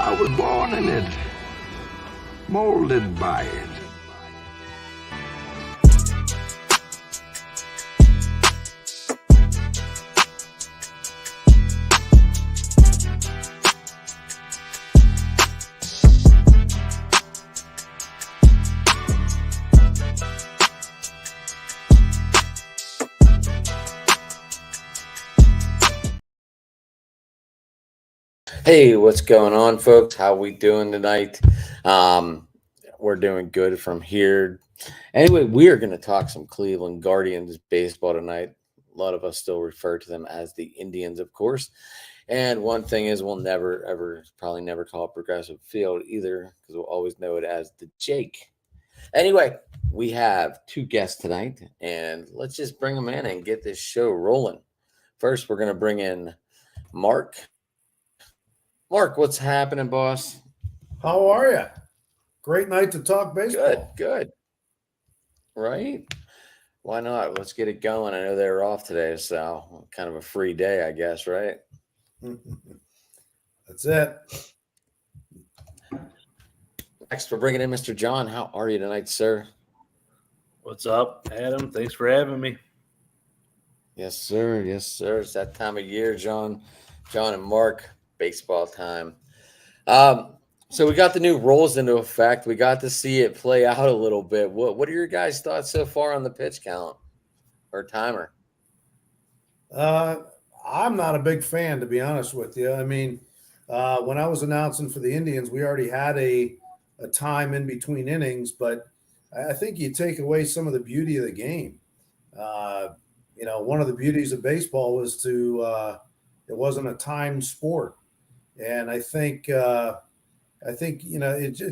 I was born in it, molded by it. Hey, what's going on, folks? How we doing tonight? We're doing good from here. Anyway, we are going to talk some Cleveland Guardians baseball tonight. A lot of us still refer to them as the Indians, of course. And one thing is, we'll never, ever, probably never call it Progressive Field either, because we'll always know it as the Jake. Anyway, we have two guests tonight, and let's just bring them in and get this show rolling. First, we're going to bring in Mark. Mark, what's happening, boss? How are you? Great night to talk baseball. Good. Right? Why not? Let's get it going. I know they were off today, so kind of a free day, I guess, right? That's it. Next, we're bringing in Mr. John. How are you tonight, sir? What's up, Adam? Thanks for having me. Yes, sir. Yes, sir. It's that time of year, John and Mark. Baseball time. So we got the new rules into effect. We got to see it play out a little bit. What are your guys' thoughts so far on the pitch count or timer? I'm not a big fan, to be honest with you. I mean, when I was announcing for the Indians, we already had a time in between innings, but I think you take away some of the beauty of the game. One of the beauties of baseball was it wasn't a timed sport. And I think it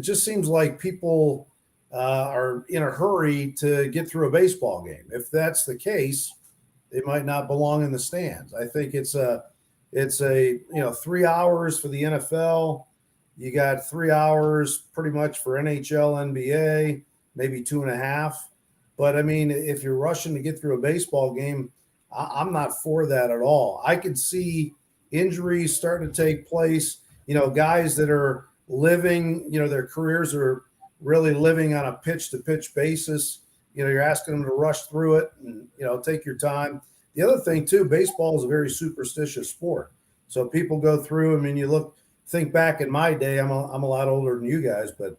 just seems like people are in a hurry to get through a baseball game. If that's the case, they might not belong in the stands. I think it's 3 hours for the NFL. You got 3 hours pretty much for NHL, NBA, maybe 2.5. But I mean, if you're rushing to get through a baseball game, I'm not for that at all. I could see injuries starting to take place, guys that are living, their careers are really living on a pitch to pitch basis. You're asking them to rush through it and, take your time. The other thing too, baseball is a very superstitious sport. So people go through, I mean, think back in my day, I'm a lot older than you guys, but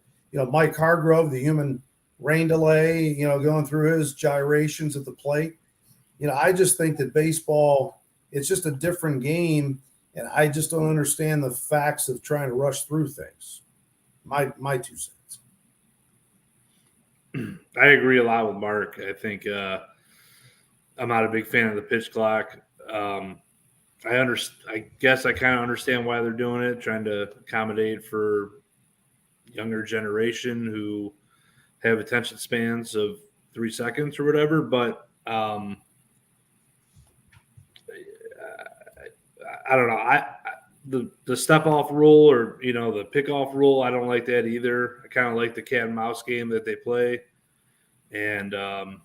Mike Hargrove, the human rain delay, going through his gyrations at the plate. I just think that baseball, it's just a different game, and I just don't understand the facts of trying to rush through things. My 2 cents. I agree a lot with Mark. I think I'm not a big fan of the pitch clock. I guess I kind of understand why they're doing it, trying to accommodate for younger generation who have attention spans of 3 seconds or whatever, but I don't know. The step off rule or the pick off rule, I don't like that either. I kind of like the cat and mouse game that they play, and I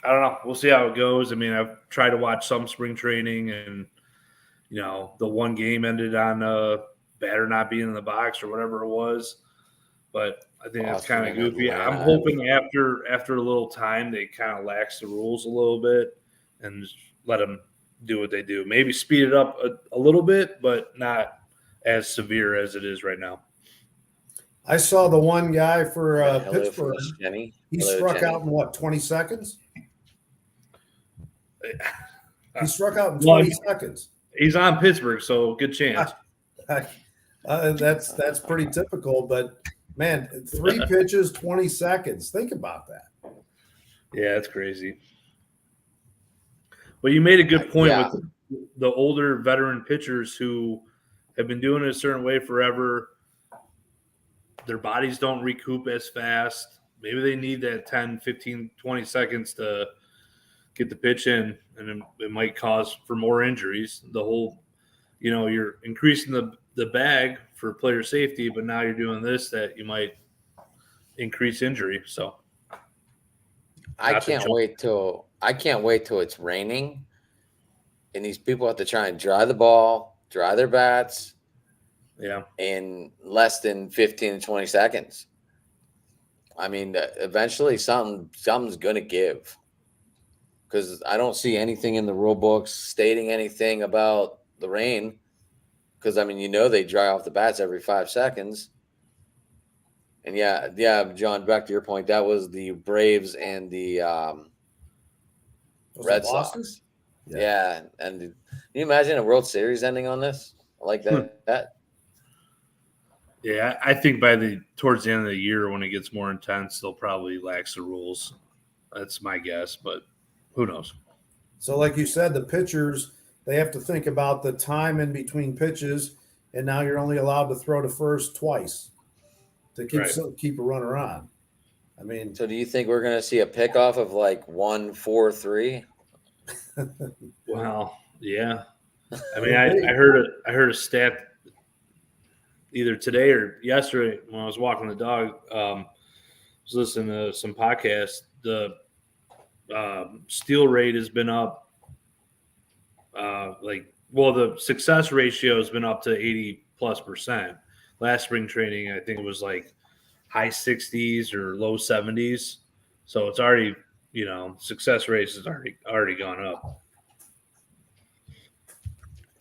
don't know. We'll see how it goes. I mean, I've tried to watch some spring training, and the one game ended on batter not being in the box or whatever it was. But I think that's kind of goofy. I'm hoping after a little time they kind of lax the rules a little bit and just let them do what they do. Maybe speed it up a little bit, but not as severe as it is right now. I saw the one guy for Pittsburgh. Jenny. He struck out in 20 seconds? He struck out in 20 seconds. He's on Pittsburgh, so good chance. That's pretty typical, but man, 3 pitches, 20 seconds. Think about that. Yeah, it's crazy. Well, you made a good point with the older veteran pitchers who have been doing it a certain way forever. Their bodies don't recoup as fast. Maybe they need that 10, 15, 20 seconds to get the pitch in, and it might cause for more injuries. The whole, you're increasing the bag for player safety, but now you're doing this that you might increase injury. So I can't wait till it's raining, and these people have to try and dry the ball, dry their bats, Yeah. in less than 15 to 20 seconds. I mean, eventually something's going to give, because I don't see anything in the rule books stating anything about the rain. Because, I mean, they dry off the bats every 5 seconds. And yeah, John, back to your point, that was the Braves and the Was it Red Boston? Sox. Yeah. And can you imagine a World Series ending on this? Like that? Yeah, I think towards the end of the year when it gets more intense, they'll probably lax the rules. That's my guess, but who knows? So, like you said, the pitchers, they have to think about the time in between pitches, and now you're only allowed to throw to first twice to keep a runner on. I mean, So do you think we're going to see a pickoff of like 1-4-3? Well, yeah. I mean, I heard a stat either today or yesterday when I was walking the dog. I was listening to some podcasts. The steal rate has been up. The success ratio has been up to 80+%. Last spring training, I think it was like high 60s or low 70s. So it's already, success rates has already gone up.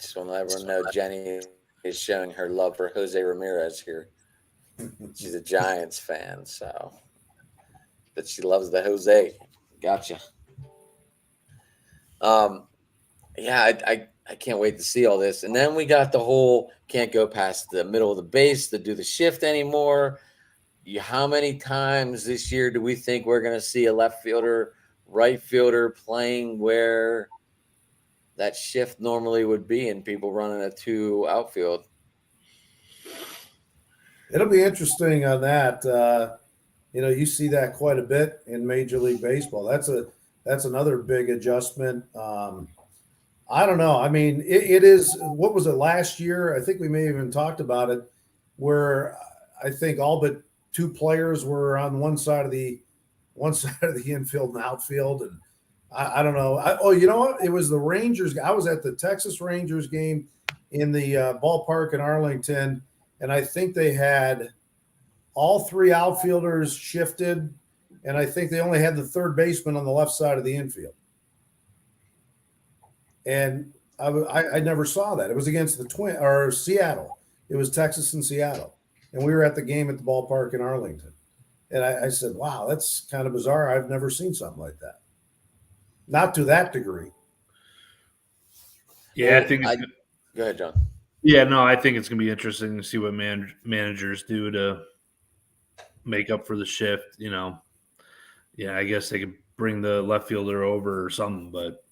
Just want to let everyone know Jenny is showing her love for Jose Ramirez here. She's a Giants fan, so that she loves the Jose. Gotcha. Yeah, I can't wait to see all this. And then we got the whole can't go past the middle of the base to do the shift anymore. How many times this year do we think we're going to see a left fielder, right fielder playing where that shift normally would be and people running a 2 outfield? it'll be interesting on that. You see that quite a bit in Major League Baseball. That's another big adjustment. I don't know. I mean, it is. What was it last year? I think we may have even talked about it, where I think all but 2 players were on one side of the infield and outfield, and I don't know. You know what? It was the Rangers. I was at the Texas Rangers game in the ballpark in Arlington, and I think they had all 3 outfielders shifted, and I think they only had the third baseman on the left side of the infield. And I never saw that. It was against the Seattle. It was Texas and Seattle, and we were at the game at the ballpark in Arlington. And I said, "Wow, that's kind of bizarre. I've never seen something like that. Not to that degree." Yeah, I think. Go ahead, John. Yeah, no, I think it's going to be interesting to see what managers do to make up for the shift. Yeah, I guess they could bring the left fielder over or something, but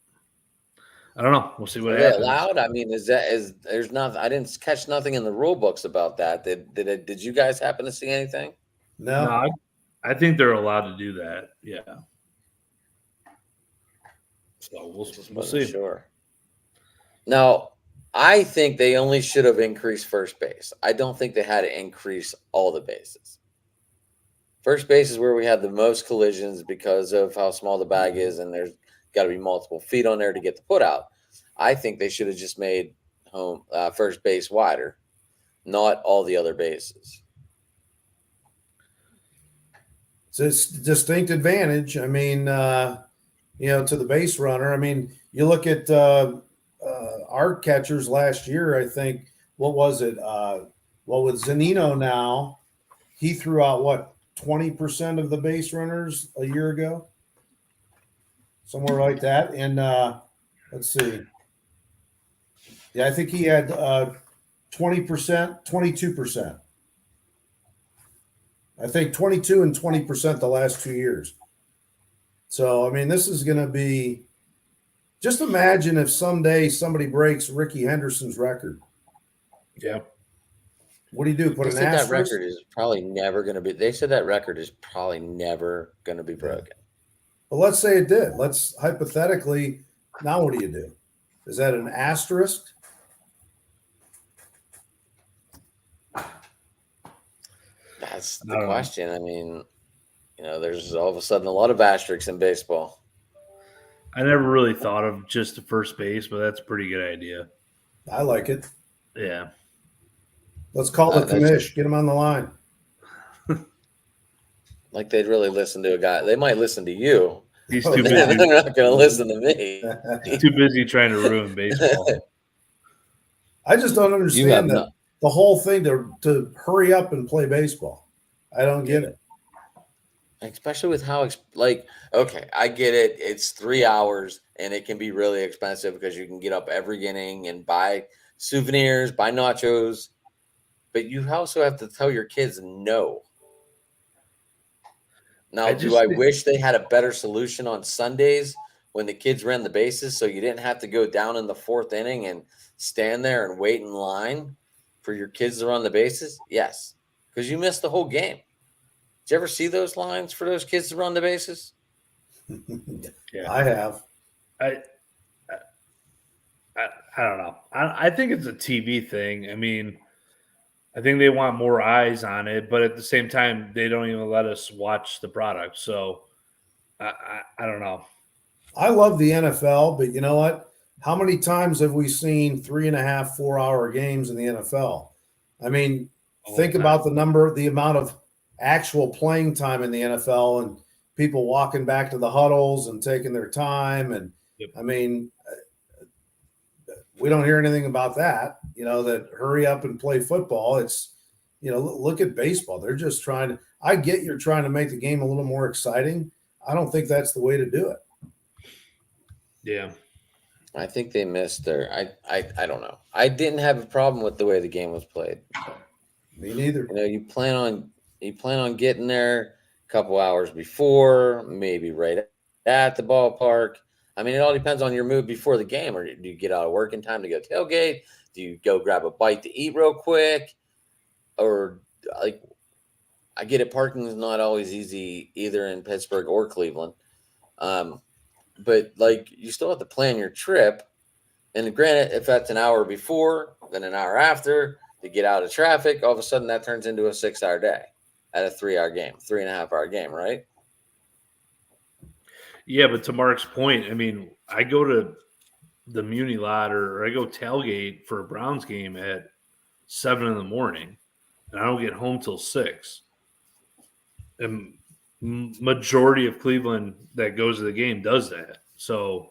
I don't know. We'll see what happens. Allowed? I mean, there's nothing? I didn't catch nothing in the rule books about that. Did you guys happen to see anything? No, I think they're allowed to do that. Yeah. So we'll see. Sure. Now, I think they only should have increased first base. I don't think they had to increase all the bases. First base is where we have the most collisions because of how small the bag is, and there's got to be multiple feet on there to get the put out. I think they should have just made first base wider, not all the other bases. it's a distinct advantage. I mean, to the base runner. I mean, you look at our catchers last year. I think what was it? With Zunino now, he threw out 20% of the base runners a year ago, somewhere like that. And let's see. Yeah, I think he had 20%, 22%. I think 22 and 20% the last 2 years. So, I mean, this is going to be – just imagine if someday somebody breaks Ricky Henderson's record. Yeah. What do you do? Put They an said that asterisk? record is probably never going to be – they said that record is probably never going to be broken. Well, let's say it did. Let's hypothetically – now what do you do? Is that an asterisk? That's the question. I mean, there's all of a sudden a lot of asterisks in baseball. I never really thought of just the first base, but that's a pretty good idea. I like it. Yeah. Let's call the That's commish. Get him on the line. like they'd really listen to a guy. They might listen to you. He's Oh, too yeah. They're busy. not going to listen to me. Too busy trying to ruin baseball. I just don't You have understand no. the whole thing to hurry up and play baseball. I don't get it. Especially with how okay, I get it. It's 3 hours and it can be really expensive because you can get up every inning and buy souvenirs, buy nachos, but you also have to tell your kids no. Now, do I wish they had a better solution on Sundays when the kids ran the bases so you didn't have to go down in the fourth inning and stand there and wait in line for your kids to run the bases? Yes, because you missed the whole game. Did you ever see those lines for those kids to run the bases? Yeah. I have. I don't know. I think it's a TV thing. I mean, I think they want more eyes on it, but at the same time, they don't even let us watch the product. So I don't know. I love the NFL, but you know what? How many times have we seen 3.5, 4 hour games in the NFL? I mean, All think the time. about the amount of actual playing time in the NFL and people walking back to the huddles and taking their time. And Yep. I mean, we don't hear anything about that, that hurry up and play football. It's, look at baseball. They're just trying to, I get you're trying to make the game a little more exciting. I don't think that's the way to do it. Yeah. I think they missed their. I don't know. I didn't have a problem with the way the game was played. Me neither. You plan on getting there a couple hours before, maybe right at the ballpark. I mean, it all depends on your mood before the game. Or do you get out of work in time to go tailgate? Do you go grab a bite to eat real quick? Or I get it. Parking is not always easy either in Pittsburgh or Cleveland. But you still have to plan your trip. And granted, if that's an hour before, then an hour after to get out of traffic, all of a sudden that turns into a 6-hour day at a 3-hour game, 3.5-hour game, right? Yeah, but to Mark's point, I mean, I go to the Muni lot or I go tailgate for a Browns game at 7 in the morning, and I don't get home till 6. And majority of Cleveland that goes to the game does that. So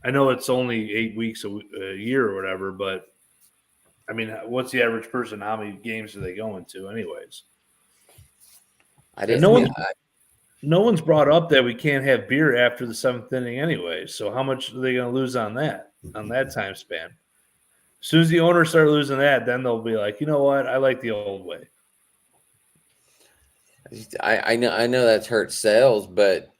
I know it's only 8 weeks a year or whatever, but I mean, what's the average person? How many games are they going to, anyways? No one's brought up that we can't have beer after the 7th inning anyway. So how much are they going to lose on that time span? As soon as the owners start losing that, then they'll be like, you know what? I like the old way. I know that's hurt sales, but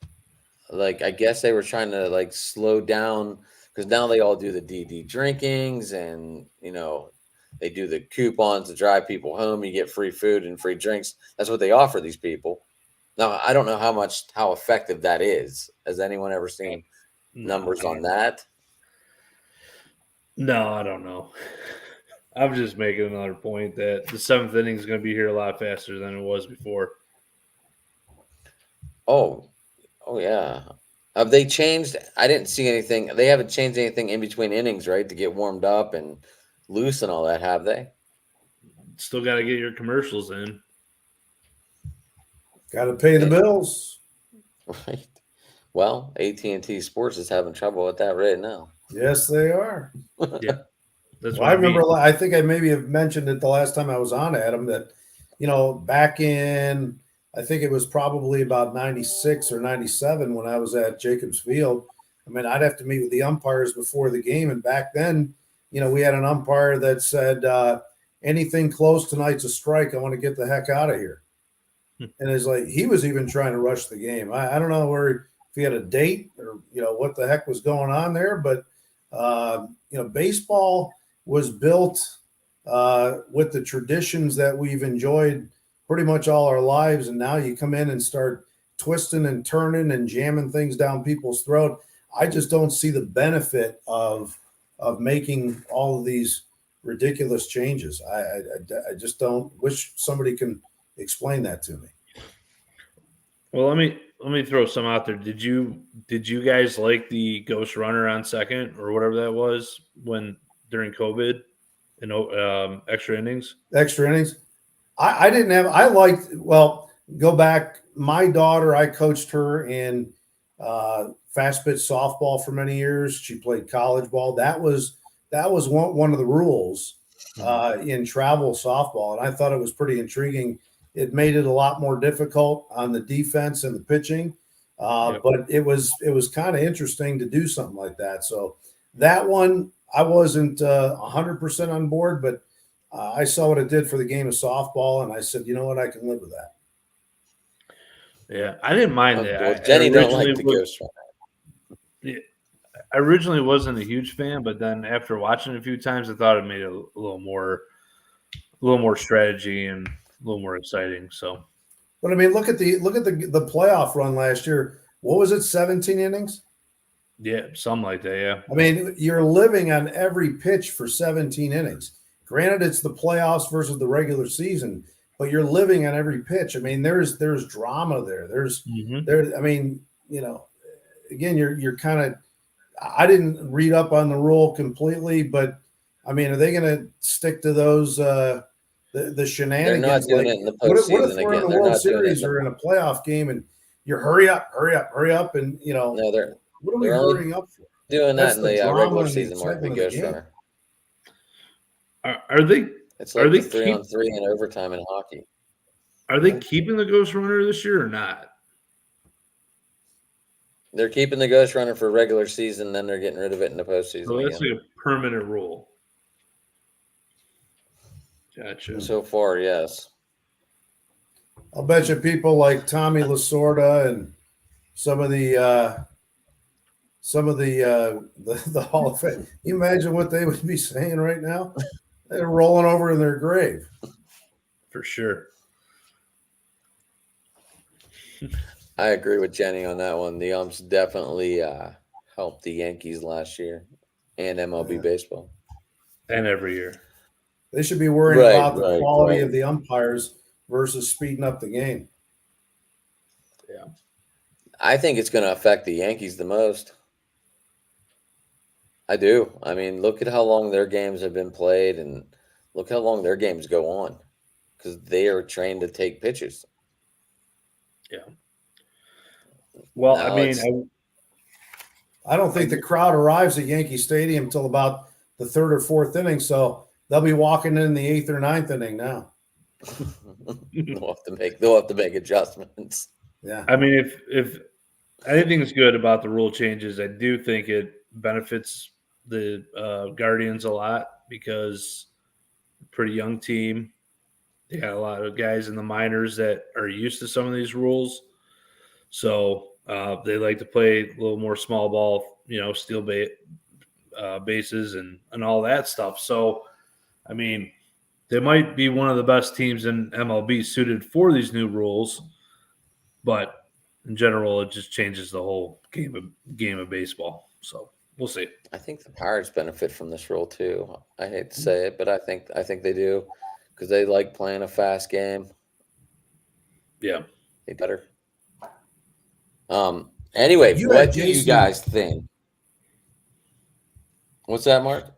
I guess they were trying to slow down because now they all do the DD drinkings and they do the coupons to drive people home. You get free food and free drinks. That's what they offer these people. Now I don't know how effective that is. Has anyone ever seen numbers on that? No, I don't know. I'm just making another point that the 7th inning is going to be here a lot faster than it was before. Oh yeah. Have they changed? I didn't see anything. They haven't changed anything in between innings, right? To get warmed up and loose and all that, have they? Still got to get your commercials in. Got to pay the bills. Right. Well, AT&T Sports is having trouble with that right now. Yes, they are. Yeah. That's Well, I remember, I think I maybe have mentioned it the last time I was on, Adam, that, back in, I think it was probably about 96 or 97 when I was at Jacobs Field. I mean, I'd have to meet with the umpires before the game. And back then, we had an umpire that said, anything close tonight's a strike. I want to get the heck out of here. And it's he was even trying to rush the game. I don't know if he had a date or, what the heck was going on there. But, baseball was built with the traditions that we've enjoyed pretty much all our lives. And now you come in and start twisting and turning and jamming things down people's throat. I just don't see the benefit of making all of these ridiculous changes. I just don't. Wish somebody can explain that to me. Well, let me throw some out there. Did you guys like the ghost runner on second or whatever that was during COVID? extra innings. Extra innings. I didn't have. I liked. Well, go back. My daughter, I coached her in fast pitch softball for many years. She played college ball. That was one of the rules in travel softball, and I thought it was pretty intriguing. It made it a lot more difficult on the defense and the pitching, but it was kind of interesting to do something like that. So that one, I wasn't 100% on board, but I saw what it did for the game of softball, and I said, you know what, I can live with that. Yeah, I didn't mind that. Well, Jenny don't like the ghost runner. I originally wasn't a huge fan, but then after watching it a few times, I thought it made it a little more strategy and a little more exciting. So, but I mean, look at the playoff run last year. What was it? 17 innings. Yeah, something like that. Yeah. I mean, you're living on every pitch for 17 innings. Granted, it's the playoffs versus the regular season, but you're living on every pitch. I mean, there's drama there. There's. I mean, you know, again, you're kind of. I didn't read up on the rule completely, but I mean, are they going to stick to those the shenanigans? They're not doing it in the postseason. What if we're in the World Series or in a playoff game and you're hurry up, and you know, what are we hurrying up for? Doing that in the regular season, Mark, the ghost runner. Are they? It's like the 3-on-3 in overtime in hockey. Are they keeping the ghost runner this year or not? They're keeping the ghost runner for regular season, then they're getting rid of it in the postseason. So that's like a permanent rule. Gotcha. So far, yes. I'll bet you people like Tommy Lasorda and some of the Hall of Fame. You imagine what they would be saying right now? They're rolling over in their grave. For sure. I agree with Jenny on that one. The umps definitely helped the Yankees last year and MLB baseball. And every year. They should be worrying about the quality of the umpires versus speeding up the game. Yeah. I think it's going to affect the Yankees the most. I do. I mean, look at how long their games have been played and look how long their games go on because they are trained to take pitches. Yeah. Well, I mean, I don't think the crowd arrives at Yankee Stadium until about the third or fourth inning, so they'll be walking in the eighth or ninth inning now. They'll have to make adjustments. Yeah. I mean, if anything's good about the rule changes, I do think it benefits the Guardians a lot because pretty young team. They got a lot of guys in the minors that are used to some of these rules. So they like to play a little more small ball, you know, steal bases and all that stuff. So, I mean, they might be one of the best teams in MLB suited for these new rules, but in general, it just changes the whole game of baseball. So we'll see. I think the Pirates benefit from this rule too. I hate to say it, but I think they do because they like playing a fast game. Yeah, they better. Anyway, what do you guys think? What's that, Mark?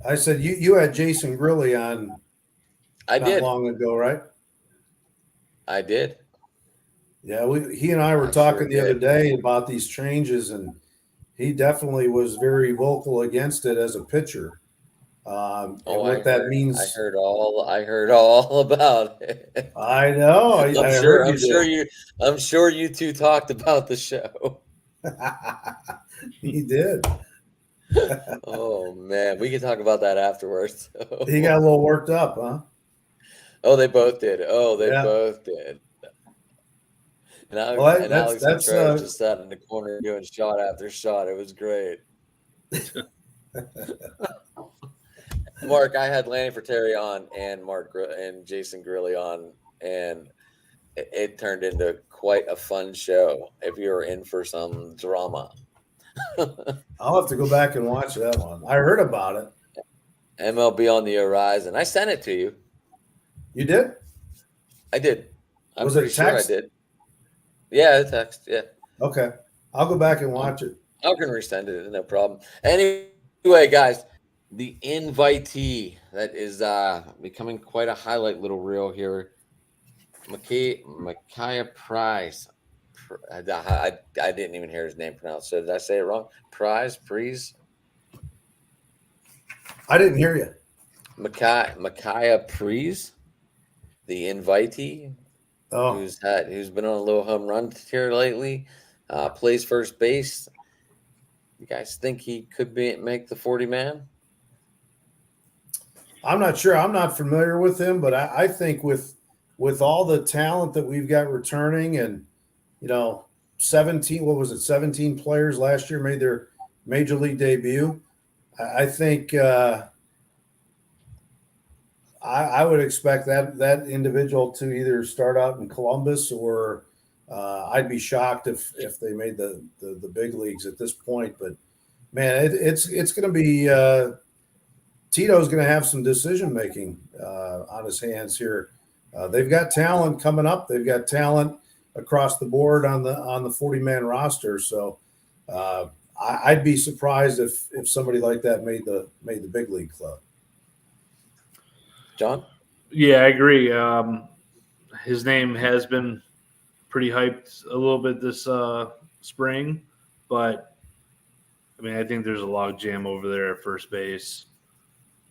I said you had Jason Grilli on. I did long ago, right? I did. Yeah, he and I were talking the other day about these changes, and he definitely was very vocal against it as a pitcher. That means. I heard all about it. I know. I'm sure you two talked about the show. He did. Oh man, we can talk about that afterwards. He got a little worked up, huh? Oh, they both did. Both did. And Alex Contreras just sat in the corner doing shot after shot. It was great. Mark, I had Lanny Ferteri on and Jason Grilli on, and it turned into quite a fun show if you were in for some drama. I'll have to go back and watch that one. I heard about it. MLB on the horizon. I sent it to you. You did? I did. Was it text? Sure I did. Yeah, text. Yeah. Okay. I'll go back and watch it. I can resend it. No problem. Anyway, guys, The invitee that is becoming quite a highlight little reel here. Micaiah Price. I didn't even hear his name pronounced. So did I say it wrong? Prize? I didn't hear you. Micaiah Priest, the invitee, Oh, who's been on a little home run here lately. Plays first base. You guys think he could make the 40-man? I'm not sure. I'm not familiar with him, but I think with all the talent that we've got returning, and 17, what was it, 17 players last year made their major league debut. I think I would expect that individual to either start out in Columbus, or I'd be shocked if they made the big leagues at this point. But man, it's going to be Tito's going to have some decision making on his hands here. They've got talent coming up. They've got talent across the board on the 40-man roster. So I'd be surprised if somebody like that made the big league club. John? Yeah, I agree. His name has been pretty hyped a little bit this spring, but I mean, I think there's a log jam over there at first base,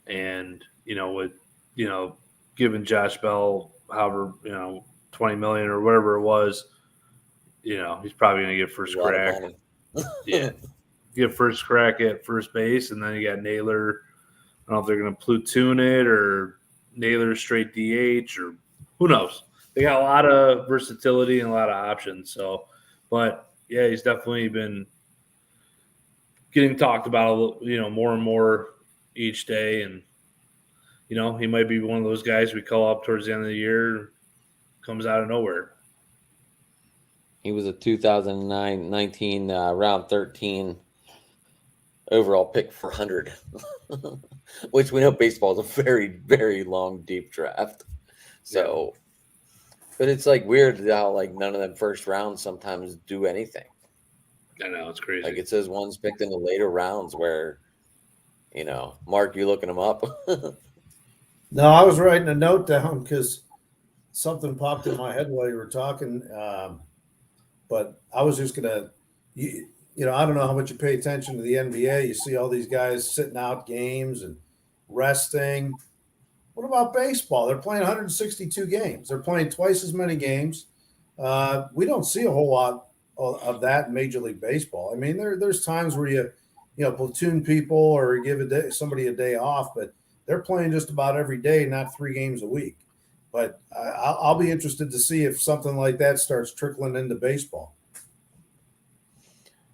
and with giving Josh Bell however $20 million or whatever it was, he's probably going to get first crack. Yeah, get first crack at first base, and then you got Naylor. I don't know if they're going to platoon it or Naylor straight DH, or who knows. They got a lot of versatility and a lot of options. So, but yeah, he's definitely been getting talked about, more and more each day. And, he might be one of those guys we call up towards the end of the year, comes out of nowhere. He was a 2019 round 13 overall pick for 100, which we know baseball is a very, very long, deep draft. So, but it's like weird how like none of them first rounds sometimes do anything. I know, it's crazy. Like it says one's picked in the later rounds where, Mark, you looking them up? No, I was writing a note down because something popped in my head while you were talking. But I was just gonna, I don't know how much you pay attention to the NBA. You see all these guys sitting out games and resting. What about baseball? They're playing 162 games. They're playing twice as many games. We don't see a whole lot of that in Major League Baseball. I mean, there's times where you platoon people or give somebody a day off, but they're playing just about every day, not 3 games a week. But I'll be interested to see if something like that starts trickling into baseball.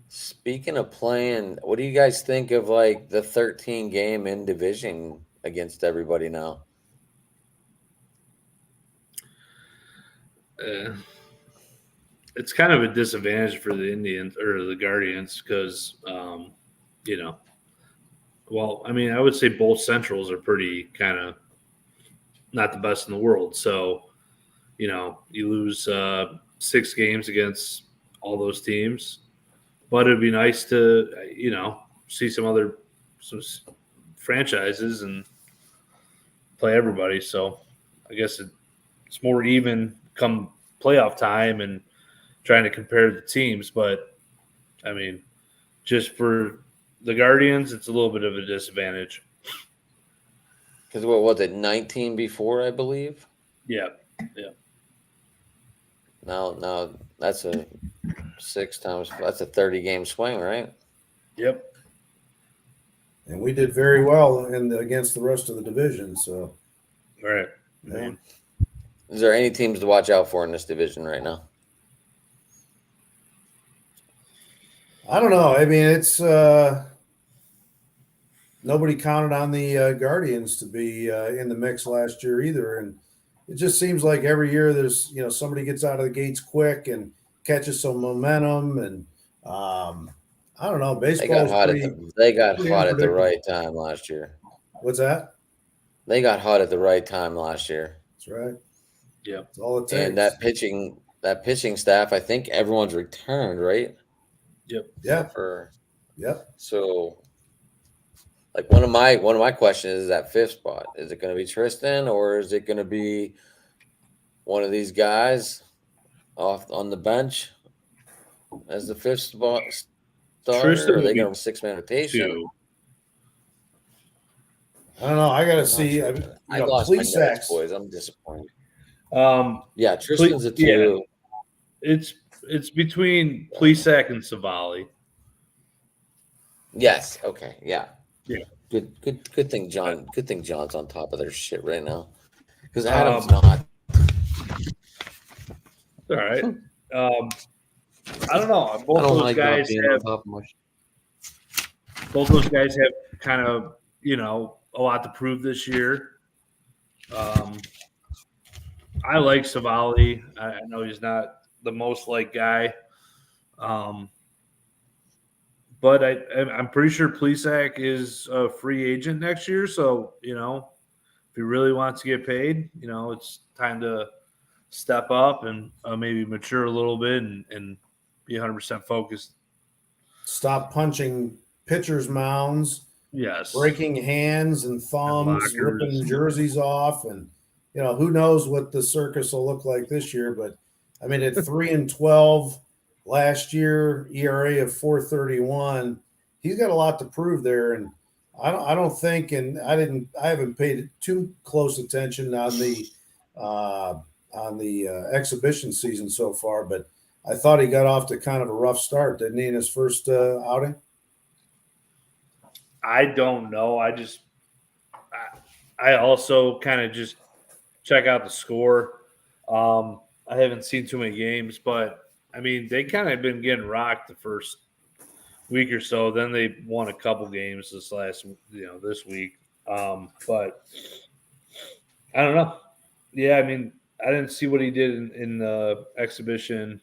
Speaking of playing, what do you guys think of like the 13 game in division against everybody now? It's kind of a disadvantage for the Indians or the Guardians because, well, I mean, I would say both Centrals are pretty kind of not the best in the world. So, you lose 6 games against all those teams, but it'd be nice to, see some franchises and play everybody. So I guess it's more even come playoff time and trying to compare the teams. But, I mean, just for the Guardians, it's a little bit of a disadvantage. Because what was it, 19 before, I believe? Yeah. Now that's a 6 times. That's a 30-game swing, right? Yep. And we did very well against the rest of the division. So, All right. yeah. Is there any teams to watch out for in this division right now? I don't know. I mean, it's nobody counted on the Guardians to be in the mix last year either, and it just seems like every year there's somebody gets out of the gates quick and catches some momentum, and I don't know. Baseball they got hot at the right time last year. What's that? They got hot at the right time last year. That's right. Yeah, that's all it takes. And that pitching staff, I think everyone's returned, right? Yep. Yeah. So Like one of my questions is that fifth spot. Is it going to be Tristan or is it going to be one of these guys off on the bench as the fifth spot starter? Tristan Or are will they be going to 6-man rotation? 2. I don't know. I got to I'm not see. sure. I lost my notes, Plesac's. boys. I'm disappointed. Um, Yeah, Tristan's a 2. Yeah, it's between Plesac and Savali. Yes. Okay. Yeah. Yeah. Good thing John. Good thing John's on top of their shit right now. Because Adam's Um, not. All right. I don't know. I Both don't those like not guys being on have top of my shit. both those guys have kind of a lot to prove this year. I like Savali. I know he's not the most liked guy, but I'm pretty sure Plesac is a free agent next year. So if he really wants to get paid, it's time to step up and maybe mature a little bit and be 100% focused. Stop punching pitchers' mounds, Yes. breaking hands and thumbs, lockers. ripping jerseys off, and who knows what the circus will look like this year. But I mean, at 3-12 last year, ERA of 4.31, he's got a lot to prove there. And I don't think, and I haven't paid too close attention on the exhibition season so far, but I thought he got off to kind of a rough start, didn't he, in his first outing? I don't know. I also kind of just check out the score. I haven't seen too many games, but I mean, they kind of been getting rocked the first week or so. Then they won a couple games this week. But I don't know. Yeah, I mean, I didn't see what he did in the exhibition.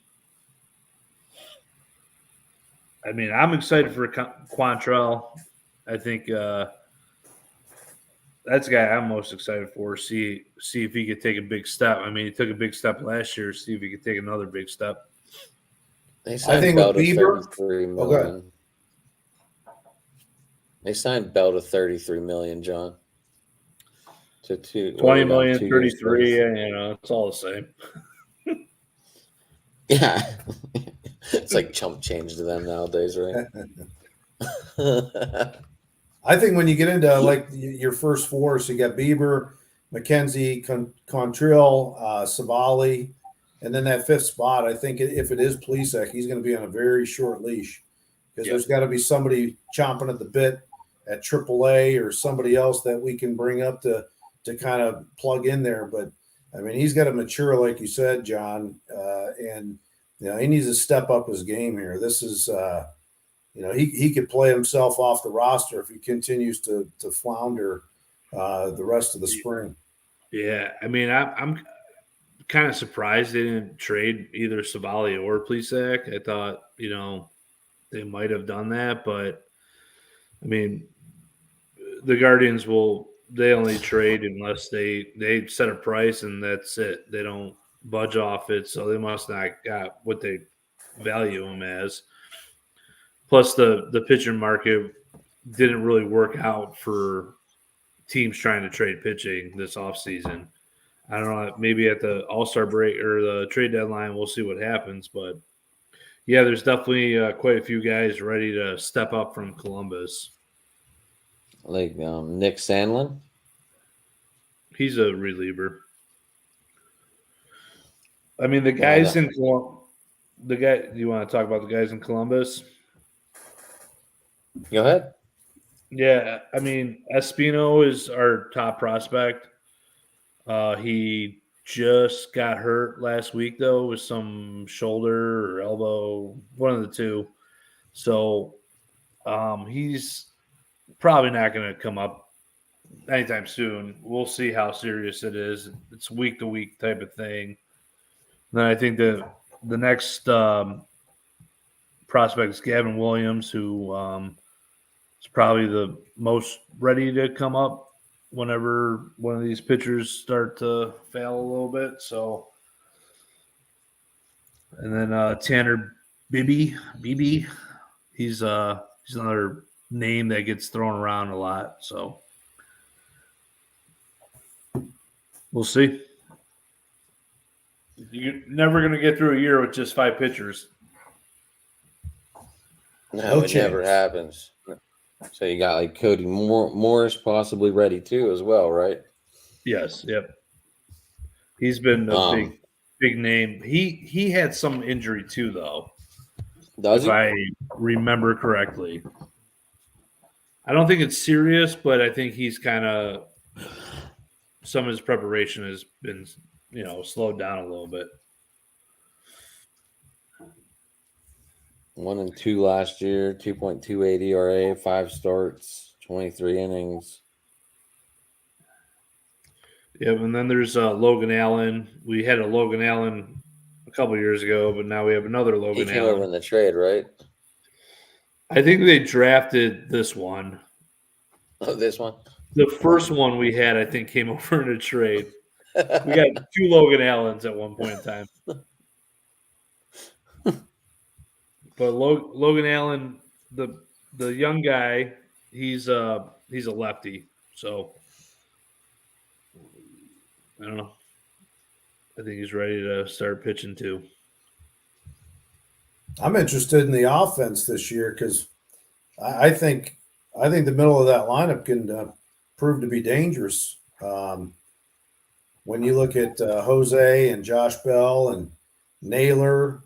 I mean, I'm excited for Quantrell. I think that's the guy I'm most excited for. See if he could take a big step. I mean, he took a big step last year. See if he could take another big step. They signed think Bell with to Bieber- $33 Oh, go ahead. million. They signed Bell to $33 million, John. To 20 million, 2 years, 33, it's all the same. Yeah. It's like chump change to them nowadays, right? I think when you get into like your first four, so you got Bieber, McKenzie, Contrill, Savali, and then that fifth spot. I think if it is Plesac, he's going to be on a very short leash because there's got to be somebody chomping at the bit at AAA or somebody else that we can bring up to kind of plug in there. But I mean, he's got to mature, like you said, John, and he needs to step up his game here. This is. He could play himself off the roster if he continues to flounder the rest of the spring. Yeah, I mean, I'm kind of surprised they didn't trade either Savali or Plesac. I thought, they might have done that, but I mean, the Guardians they only trade unless they set a price and that's it. They don't budge off it, so they must not got what they value him as. Plus, the pitcher market didn't really work out for teams trying to trade pitching this offseason. I don't know. Maybe at the All-Star break or the trade deadline, we'll see what happens. But, yeah, there's definitely quite a few guys ready to step up from Columbus. Like Nick Sandlin? He's a reliever. I mean, the guys in Columbus – do you want to talk about the guys in Columbus? Go ahead. Yeah, I mean, Espino is our top prospect. He just got hurt last week, though, with some shoulder or elbow, one of the two. So he's probably not going to come up anytime soon. We'll see how serious it is. It's week-to-week type of thing. Then I think the next prospect is Gavin Williams, who is probably the most ready to come up whenever one of these pitchers start to fail a little bit. So, and then Tanner Bibby, he's another name that gets thrown around a lot. So we'll see. You're never going to get through a year with just 5 pitchers. No, it chance. never happens. So you got like Cody Morris possibly ready too as well, right? Yes, yep. He's been a big name. He had some injury too, though. Does he? I remember correctly. I don't think it's serious, but I think he's kind of some of his preparation has been, slowed down a little bit. 1-2 last year, 2.28 ERA, 5 starts, 23 innings. Yeah, and then there's Logan Allen. We had a Logan Allen a couple years ago, but now we have another Logan He came Allen. over in the trade, right? I think they drafted this one. Oh, this one? The first one we had, I think, came over in a trade. We got 2 Logan Allens at one point in time. But Logan Allen, the young guy, he's a lefty. So I don't know. I think he's ready to start pitching too. I'm interested in the offense this year because I think the middle of that lineup can prove to be dangerous. When you look at Jose and Josh Bell and Naylor,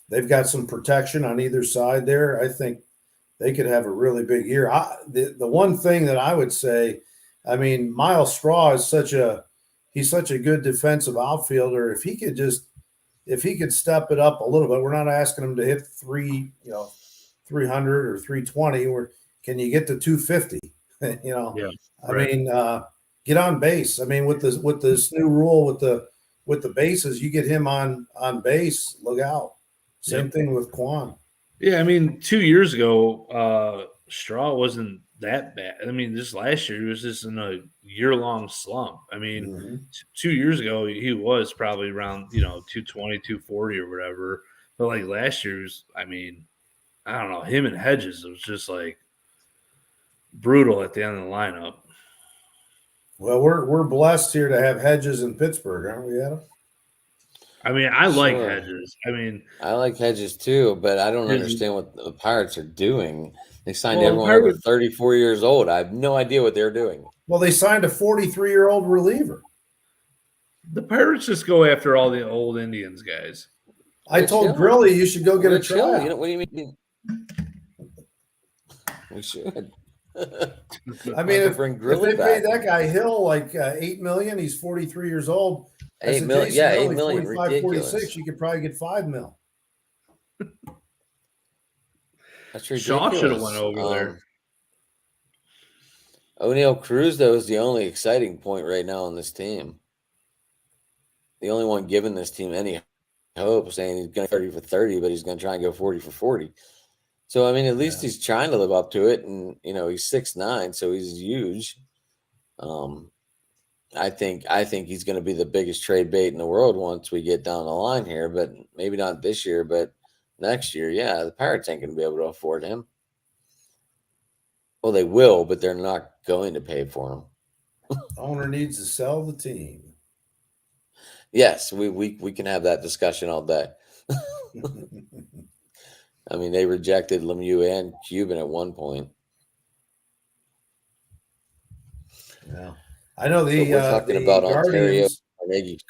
they've got some protection on either side there. I think they could have a really big year. The one thing that I would say, I mean, Miles Straw is such a good defensive outfielder. If he could step it up a little bit, we're not asking him to hit 300 or 320. Can you get to 250? Yeah, I mean, get on base. I mean, with this new rule with the bases, you get him on base. Look out. Same thing with Quan. Yeah, I mean, 2 years ago, Straw wasn't that bad. I mean, this last year he was just in a year-long slump. I mean, 2 years ago he was probably around 220, 240 or whatever. But like last year was, I mean, I don't know, him and Hedges, it was just like brutal at the end of the lineup. Well, we're blessed here to have Hedges in Pittsburgh, aren't we, Adam? I mean, I like Sure. Hedges. I mean, I like Hedges too, but I don't His- understand what the Pirates are doing. They signed Well, everyone Pirates- over 34 years old. I have no idea what they're doing. Well, they signed a 43-year-old reliever. the Pirates just go after all the old Indians guys. I They're told chilling. Grilly you should go get We're a chill. tryout. What do you mean? We should. I mean, if bring they Grilly pay back. that guy Hill like $8 million, he's 43 years old. That's $8 a million, Jason yeah, Hill, $8 million, 45, ridiculous. 46. You could probably get $5 million. That's Shaw ridiculous. should have went over there. O'Neal Cruz, though, is the only exciting point right now on this team. The only one giving this team any hope, saying he's going to 30 for 30, but he's going to try and go 40 for 40. So, I mean, at least he's trying to live up to it. And, he's 6'9", so he's huge. I think he's going to be the biggest trade bait in the world once we get down the line here, but maybe not this year, but next year, yeah, the Pirates ain't going to be able to afford him. Well, they will, but they're not going to pay for him. Owner needs to sell the team. Yes, we can have that discussion all day. I mean, they rejected Lemieux and Cuban at one point. Yeah, I know But we're talking about Ontario.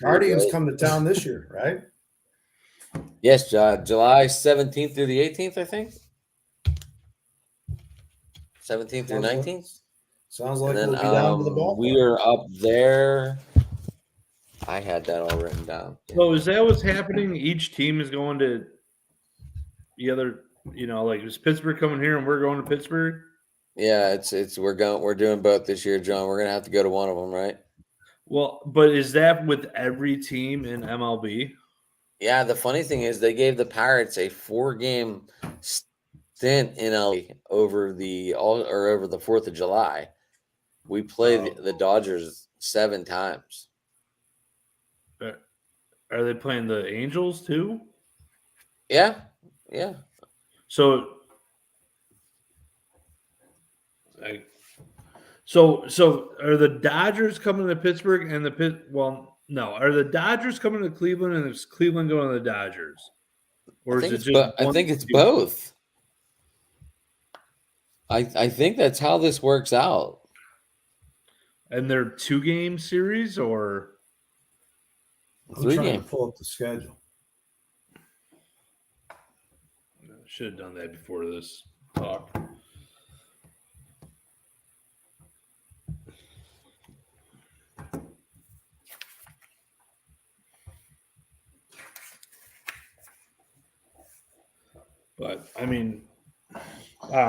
Guardians right? come to town this year, right? Yes, July 17th through the 18th, I think. 17th through 19th. Sounds like And we'll then be down to the ballpark. we are up there. I had that all written down. So is that what's happening? Each team is going to the other, like is Pittsburgh coming here and we're going to Pittsburgh? Yeah, we're doing both this year, John. We're gonna have to go to one of them, right? Well, but is that with every team in MLB? Yeah, the funny thing is they gave the Pirates a 4-game stint in LA over the 4th of July. We played the Dodgers 7 times. Are they playing the Angels too? Yeah. So So are the Dodgers coming to Pittsburgh and Well, no. Are the Dodgers coming to Cleveland and is Cleveland going to the Dodgers? Or is it just I think it's both. I think that's how this works out. And they're 2-game series or I'm 3 trying game. to pull up the schedule. should have done that before this talk. But I mean,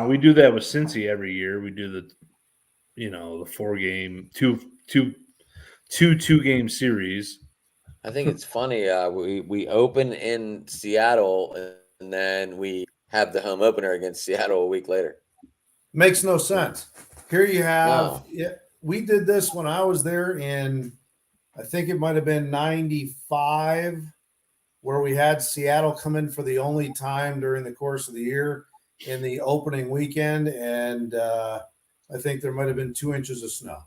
we do that with Cincy every year. We do the 4-game, two-game series. I think it's funny. We open in Seattle and then we have the home opener against Seattle a week later. Makes no sense. Here you have, No. yeah, we did this when I was there in, I think it might have been 95, where we had Seattle come in for the only time during the course of the year in the opening weekend. And I think there might have been 2 inches of snow.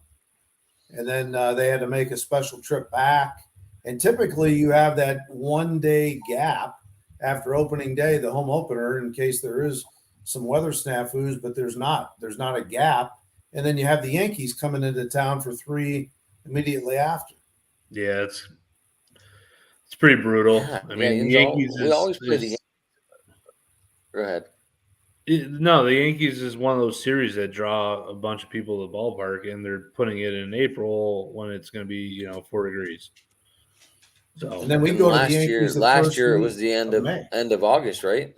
And then they had to make a special trip back. And typically you have that 1-day gap after opening day, the home opener, in case there is some weather snafus, but there's not a gap. And then you have the Yankees coming into town for 3 immediately after. Yeah, it's pretty brutal. Yeah, I mean, the yeah, Yankees. we always play the Yankees. Go ahead. No, the Yankees is one of those series that draw a bunch of people to the ballpark, and they're putting it in April when it's going to be 4 degrees. So And then we And go to last the year, Yankees. it was the end of May. August, right?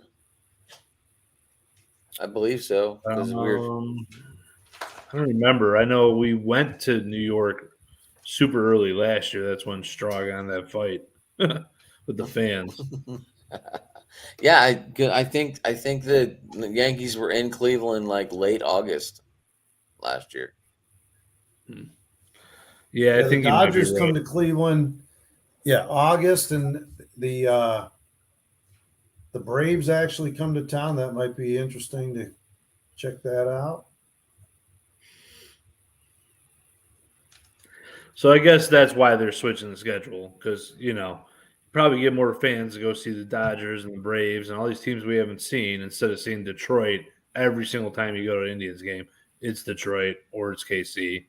I believe so. Because we're I don't remember. I know we went to New York super early last year. That's when Straw got in that fight with the fans. yeah, I think the Yankees were in Cleveland like late August last year. Yeah, I The think you might be Dodgers come right. to Cleveland. Yeah, August, and the Braves actually come to town. That might be interesting to check that out. So I guess that's why they're switching the schedule because probably get more fans to go see the Dodgers and the Braves and all these teams we haven't seen instead of seeing Detroit every single time you go to an Indians game. It's Detroit or it's KC.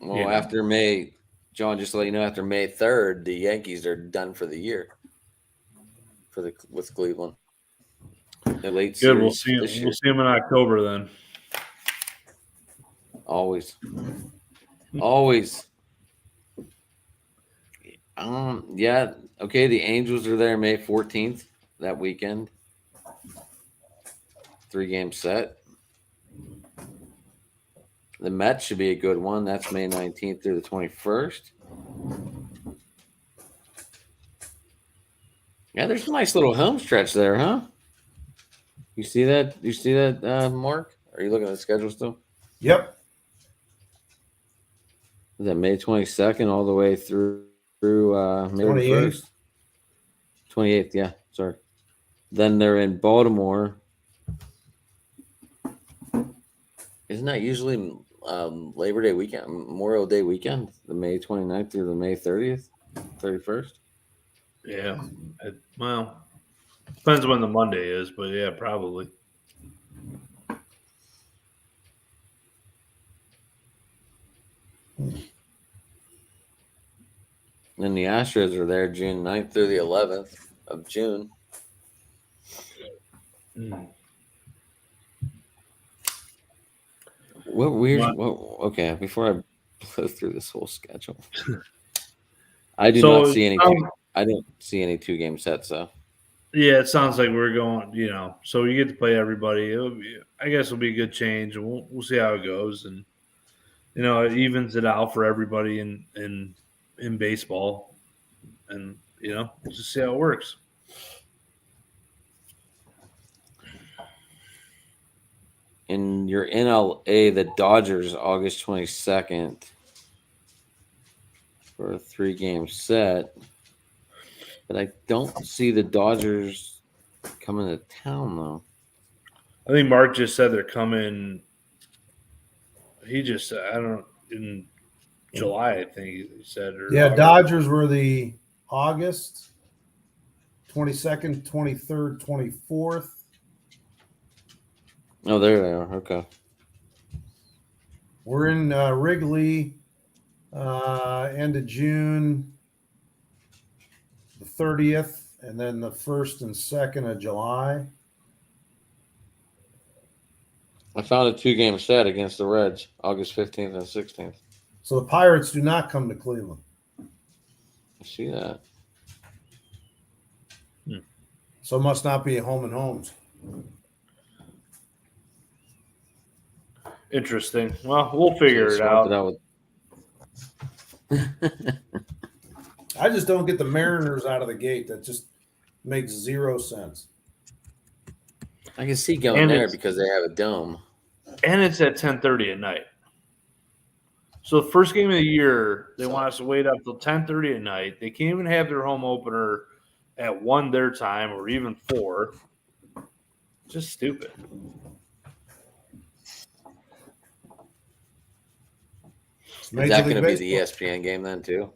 Well, after May, John, just to let you know, after May 3rd, the Yankees are done for the year with Cleveland. The late Good. series We'll see. this year. We'll see them in October then. Always. Yeah. Okay. The Angels are there May 14th that weekend. 3-game set. The Mets should be a good one. That's May 19th through the 21st. Yeah, there's a nice little home stretch there, huh? You see that? Mark? Are you looking at the schedule still? Yep. Is that May 22nd all the way through May 28th. 1st? 28th, yeah. Sorry. Then they're in Baltimore. Isn't that usually Labor Day weekend, Memorial Day weekend, the May 29th through the May 30th, 31st? Yeah. Well, depends when the Monday is, but yeah, probably. And the Astros are there June 9th through the 11th of June. What weird? Okay, before I blow through this whole schedule, I do not see any. I don't see any 2-game sets though. Yeah, it sounds like we're going. So you get to play everybody. I guess it'll be a good change, and we'll see how it goes, and it evens it out for everybody in baseball, and we'll just see how it works. In your NLA, the Dodgers, August 22nd for a 3-game set. But I don't see the Dodgers coming to town, though. I think Mark just said they're coming He just, I don't, in July, I think he said. Or Yeah, August. Dodgers were the August 22nd, 23rd, 24th. Oh, there they are. Okay. We're in Wrigley, end of June, the 30th, and then the 1st and 2nd of July. I found a 2-game set against the Reds, August 15th and 16th. So the Pirates do not come to Cleveland. I see that. So it must not be home and homes. Interesting. Well, we'll figure it Swapped out. I just don't get the Mariners out of the gate. That just makes zero sense. I can see going And there it's- because they have a dome. And it's at 10:30 at night. So the first game of the year, they want us to wait up till 10:30 at night. They can't even have their home opener at 1 their time or even 4. Just stupid. It's Is Major that League going to be the Baseball. ESPN game then too?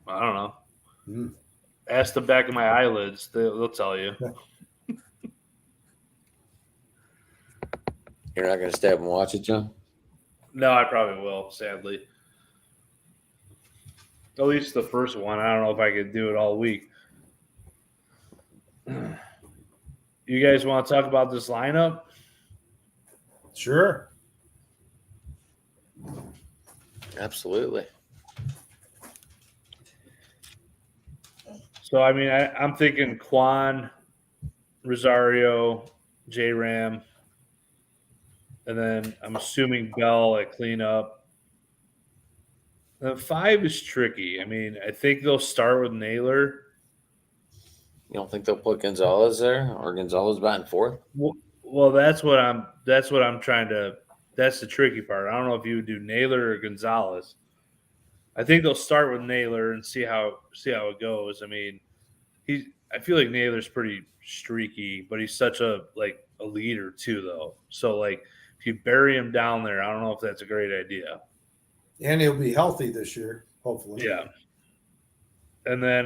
I don't know. Mm. Ask the back of my eyelids. They'll tell you. You're not going to stay up and watch it, John? No, I probably will, sadly. At least the first one. I don't know if I could do it all week. You guys want to talk about this lineup? Sure. Absolutely. So, I mean, I'm thinking Quan, Rosario, J-Ram, and then I'm assuming Bell at cleanup. The 5 is tricky. I mean, I think they'll start with Naylor. You don't think they'll put Gonzalez there, or Gonzalez batting fourth? Well, that's what I'm trying to. That's the tricky part. I don't know if you would do Naylor or Gonzalez. I think they'll start with Naylor and see how it goes. I mean, I feel like Naylor's pretty streaky, but he's such a leader too, though. So if you bury him down there, I don't know if that's a great idea. And he'll be healthy this year, hopefully. Yeah. And then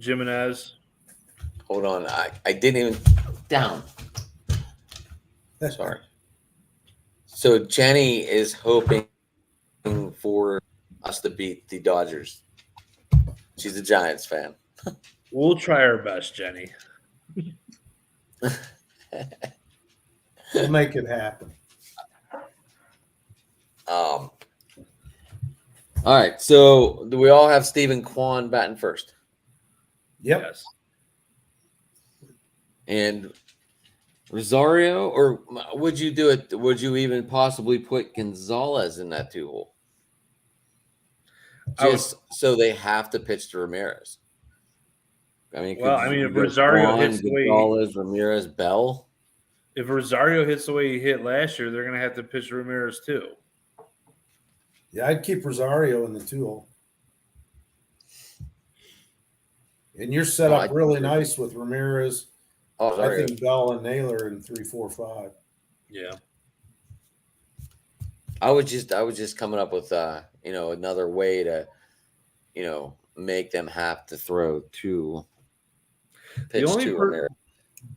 Jimenez. Hold on. I didn't even down. Sorry. So Jenny is hoping for us to beat the Dodgers. She's a Giants fan. We'll try our best, Jenny. We'll make it happen. All right. So do we all have Stephen Kwan batting first? Yep. Yes. And Rosario, or would you do it? Would you even possibly put Gonzalez in that 2-hole? Just so they have to pitch to Ramirez. I mean, if Rosario hits the way Gonzalez, Ramirez, Bell. if Rosario hits the way he hit last year, they're going to have to pitch Ramirez too. Yeah, I'd keep Rosario in the 2-hole. And you're set up really nice with Ramirez. Oh, I sorry. think Bell and Naylor in 3, 4, 5. Yeah. I was just coming up with another way to make them have to throw to pitch to Ramirez.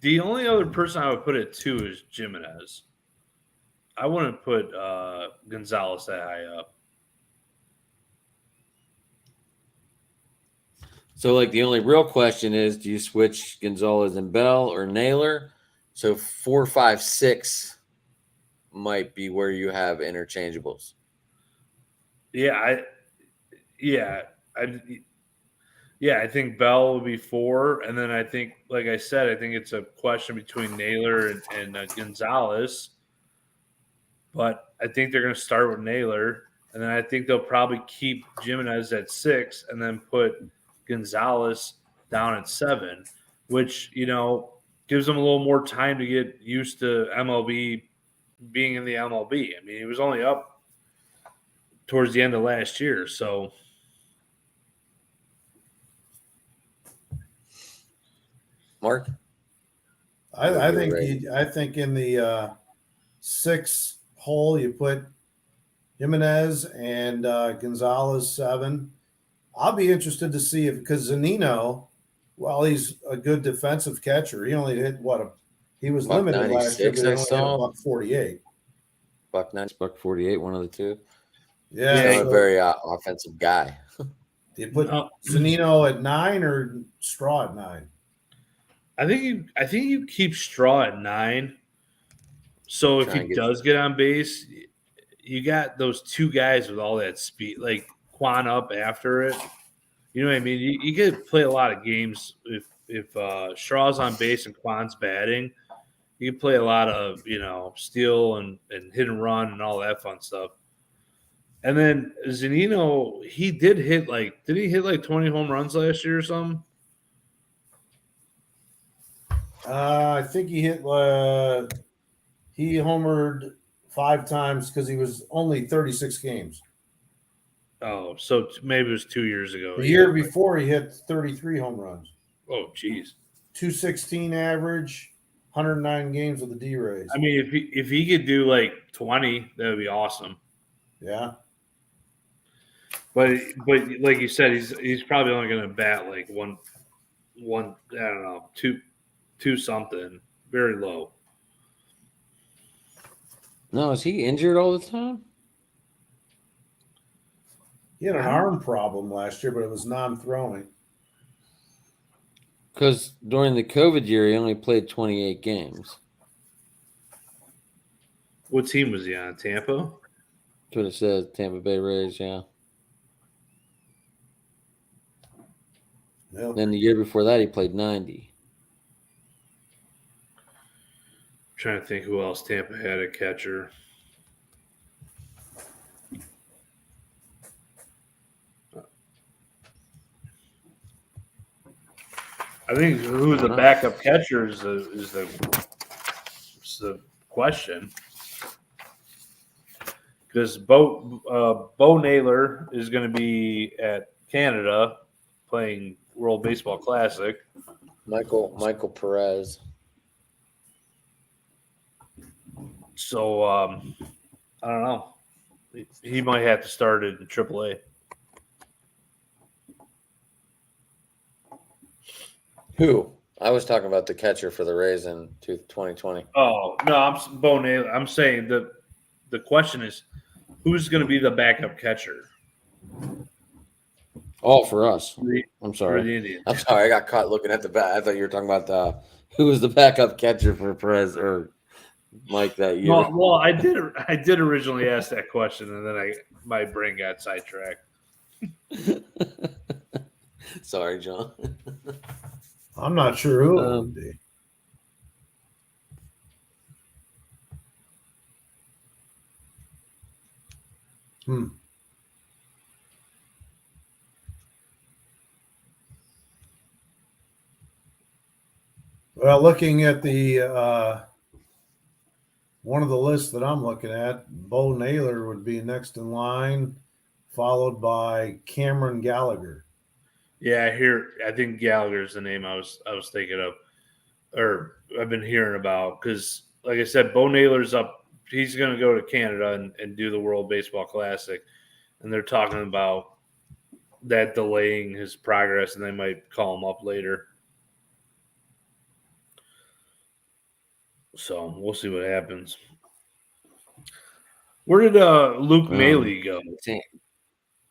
The only other person I would put it to is Jimenez. I wouldn't put Gonzalez that high up. So, the only real question is, do you switch Gonzalez and Bell or Naylor? So 4, 5, 6 might be where you have interchangeables. I think Bell would be 4, and then I think, like I said, I think it's a question between Naylor and Gonzalez. But I think they're going to start with Naylor, and then I think they'll probably keep Jimenez at 6, and then put Gonzalez down at 7, which gives them a little more time to get used to MLB, being in the MLB. I mean, he was only up towards the end of last year, so. Mark? I think in the 6 hole you put Jimenez and Gonzalez 7. I'll be interested to see if because Zanino, while he's a good defensive catcher, he only hit he was Buck limited last year, 96, but he I only hit saw. a buck 48. Buck 90, Buck 48, one of the two. Yeah, He's not so a very offensive guy. do you put No. Zanino at 9 or Straw at 9? I think you keep Straw at 9. So if Try and he get- does get on base, you got those two guys with all that speed, like Quan up after it. You know what I mean? You could play a lot of games if Straw's on base and Quan's batting. You can play a lot of steal and hit and run and all that fun stuff. And then Zanino, he did he hit like 20 home runs last year or something? I think he he homered 5 times because he was only 36 games. Oh, so maybe it was 2 years ago. The year before, he hit 33 home runs, Oh, geez. 216 average, 109 games with the D-Rays. I mean, if he could do like 20, that would be awesome. Yeah. But like you said, he's probably only going to bat like one. I don't know, two something, very low. No, is he injured all the time? He had an arm problem last year, but it was non-throwing. Because during the COVID year, he only played 28 games. What team was he on? Tampa? That's what it says, Tampa Bay Rays, yeah. Yeah. Then the year before that, he played 90. Trying to think who else Tampa had a catcher. I think who the backup catcher is the question. Because Bo Naylor is going to be at Canada playing World Baseball Classic. Michael Perez. So I don't know. He might have to start it in AAA. Who? I was talking about the catcher for the Rays in 2020. Oh no, I'm Bo Naylor. I'm saying the question is, who's going to be the backup catcher? Oh, for us. I'm For sorry. the Indians. I'm sorry. I got caught looking at the bat. I thought you were talking about who was the backup catcher for Perez or Mike that year. Well, I did originally ask that question, and then my brain got sidetracked. Sorry, John. I'm not sure who it would be. Well, looking at the one of the lists that I'm looking at, Bo Naylor would be next in line, followed by Cameron Gallagher. Yeah, I think Gallagher's the name I was thinking of, or I've been hearing about, because, like I said, Bo Naylor's up. He's going to go to Canada and do the World Baseball Classic, and they're talking about that delaying his progress, and they might call him up later. So we'll see what happens. Where did Luke Maile go?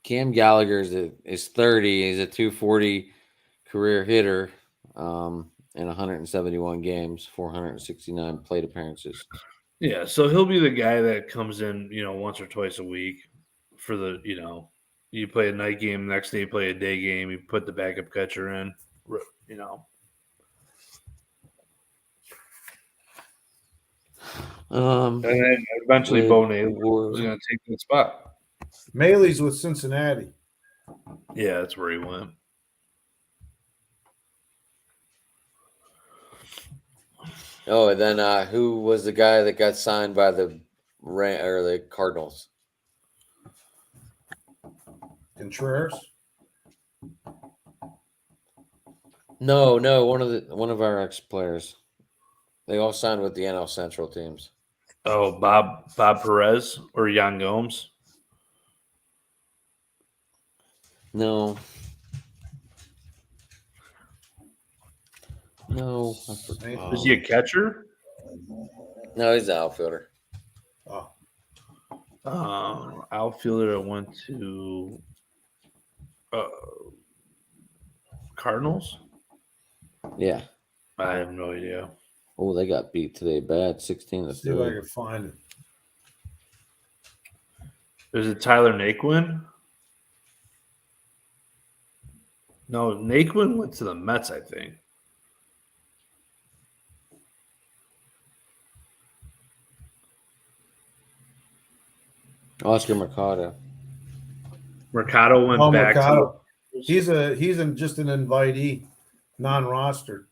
Cam Gallagher is 30. He's a 240 career hitter in 171 games, 469 plate appearances. Yeah, so he'll be the guy that comes in, once or twice a week for the, you play a night game, next day you play a day game, you put the backup catcher in, And then eventually Bo Naylor was going to take that spot. Maile's with Cincinnati. Yeah, that's where he went. Oh, and then who was the guy that got signed by the Cardinals? Contreras. No, one of our ex players. They all signed with the NL Central teams. Oh, Bob Perez or Yan Gomes? No. No. Is he a catcher? No, he's an outfielder. Oh, Outfielder that went to Cardinals? Yeah. I have no idea. Oh, they got beat today bad, 16 to see if I 3. can find it. Is it Tyler Naquin? No, Naquin went to the Mets, I think. Oscar Mercado. Mercado went back Mercado. to He's just an invitee, non-roster.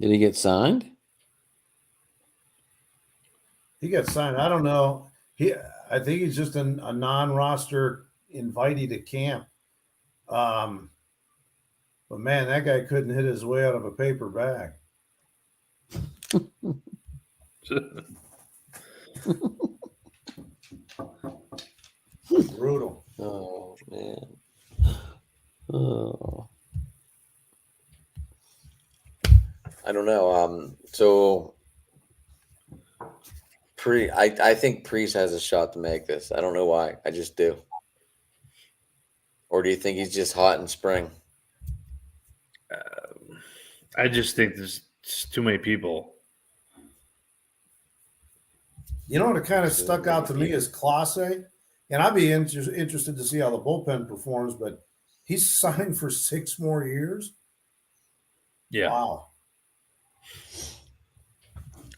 Did he get signed? He got signed. I don't know. I think he's just a non-roster invitee to camp. But man, that guy couldn't hit his way out of a paper bag. Brutal. Oh, man. Oh. I don't know. So I think Priest has a shot to make this. I don't know why. I just do. Or do you think he's just hot in spring? I just think there's too many people. You know what kind of stuck out to me is Clase, and I'd be interested to see how the bullpen performs. But he's signed for 6 more years. Yeah. Wow.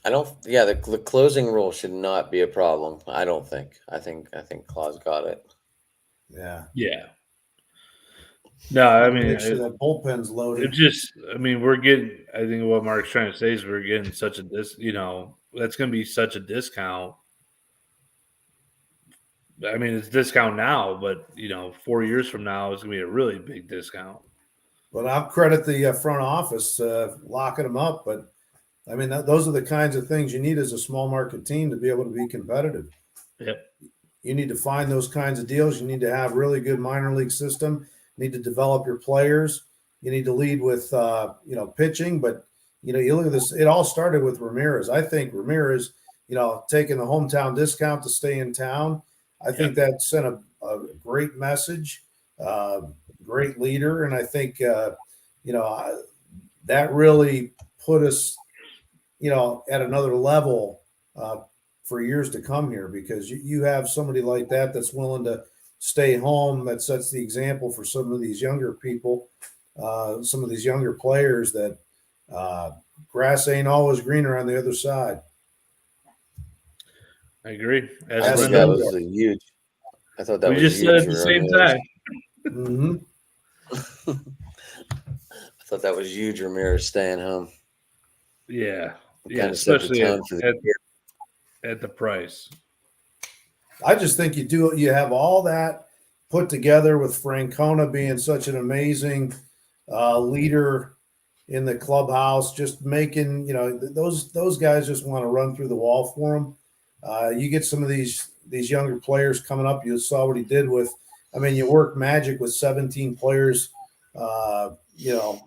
I don't. Yeah, the closing rule should not be a problem. I don't think. I think Claus got it. Yeah. Yeah. No, I mean, Make sure that bullpen's loaded. it just, I mean, we're getting, I think what Mark's trying to say is we're getting such a that's going to be such a discount. I mean, it's discount now, but 4 years from now, it's going to be a really big discount. But I'll credit the front office locking them up. But I mean, those are the kinds of things you need as a small market team to be able to be competitive. Yep. You need to find those kinds of deals. You need to have really good minor league system. You need to develop your players. You need to lead with pitching. But you look at this. It all started with Ramirez. I think Ramirez, taking the hometown discount to stay in town. I think that sent a great message. Great leader, and I think that really put us at another level for years to come here, because you have somebody like that that's willing to stay home, that sets the example for some of these younger people, some of these younger players, that grass ain't always greener on the other side. I agree. I thought that was a huge. I thought that we was just said huge at the for same Ramirez. time. Mm-hmm. I thought that was huge. Ramirez staying home. Yeah. Yeah, Kind of set the especially tone for the year. at the price. I just think you have all that put together with Francona being such an amazing leader in the clubhouse, just making, those guys just want to run through the wall for him. You get some of these younger players coming up. You saw what he did with, you work magic with 17 players,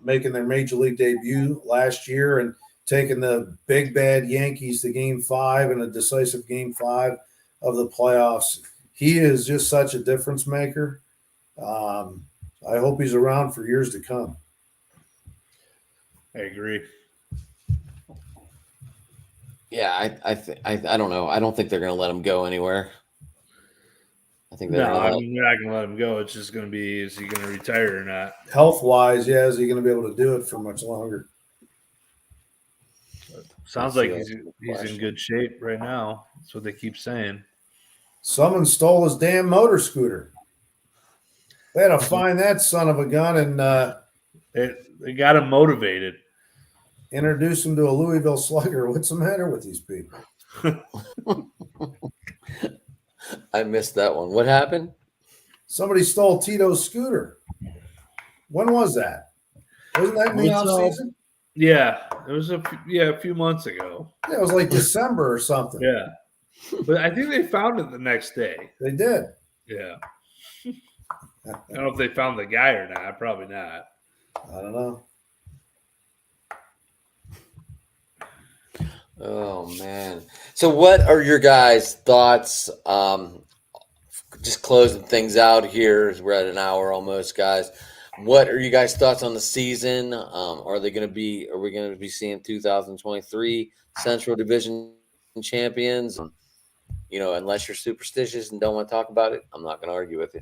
making their major league debut last year and taking the big bad Yankees to Game 5 and a decisive Game 5 of the playoffs. He is just such a difference maker. I hope he's around for years to come. I agree. Yeah, I don't know. I don't think they're going to let him go anywhere. I think they're No, gonna we're not going to let him go. It's just going to be, is he going to retire or not? Health-wise, is he going to be able to do it for much longer? Sounds like he's in good shape right now. That's what they keep saying. Someone stole his damn motor scooter. They had to find that son of a gun and They got him motivated. introduce him to a Louisville Slugger. What's the matter with these people? I missed that one. What happened? Somebody stole Tito's scooter. When was that? Wasn't that in the offseason? Yeah, it was a few months ago. Yeah, it was like December or something. Yeah, but I think they found it the next day. They did. Yeah, I don't know if they found the guy or not. Probably not. I don't know. Oh man. So what are your guys' thoughts? Just closing things out here. We're at an hour almost, guys. What are you guys' thoughts on the season? Are we going to be seeing 2023 Central Division champions? Unless you're superstitious and don't want to talk about it, I'm not going to argue with you.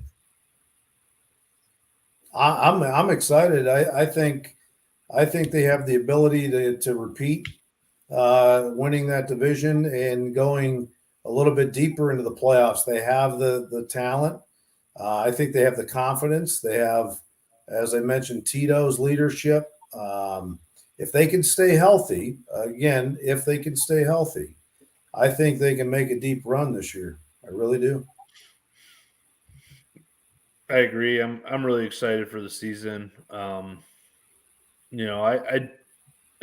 I'm excited. I think they have the ability to repeat winning that division and going a little bit deeper into the playoffs. They have the talent. I think they have the confidence. They have, as I mentioned, Tito's leadership. If they can stay healthy, I think they can make a deep run this year. I really do. I agree. I'm really excited for the season. I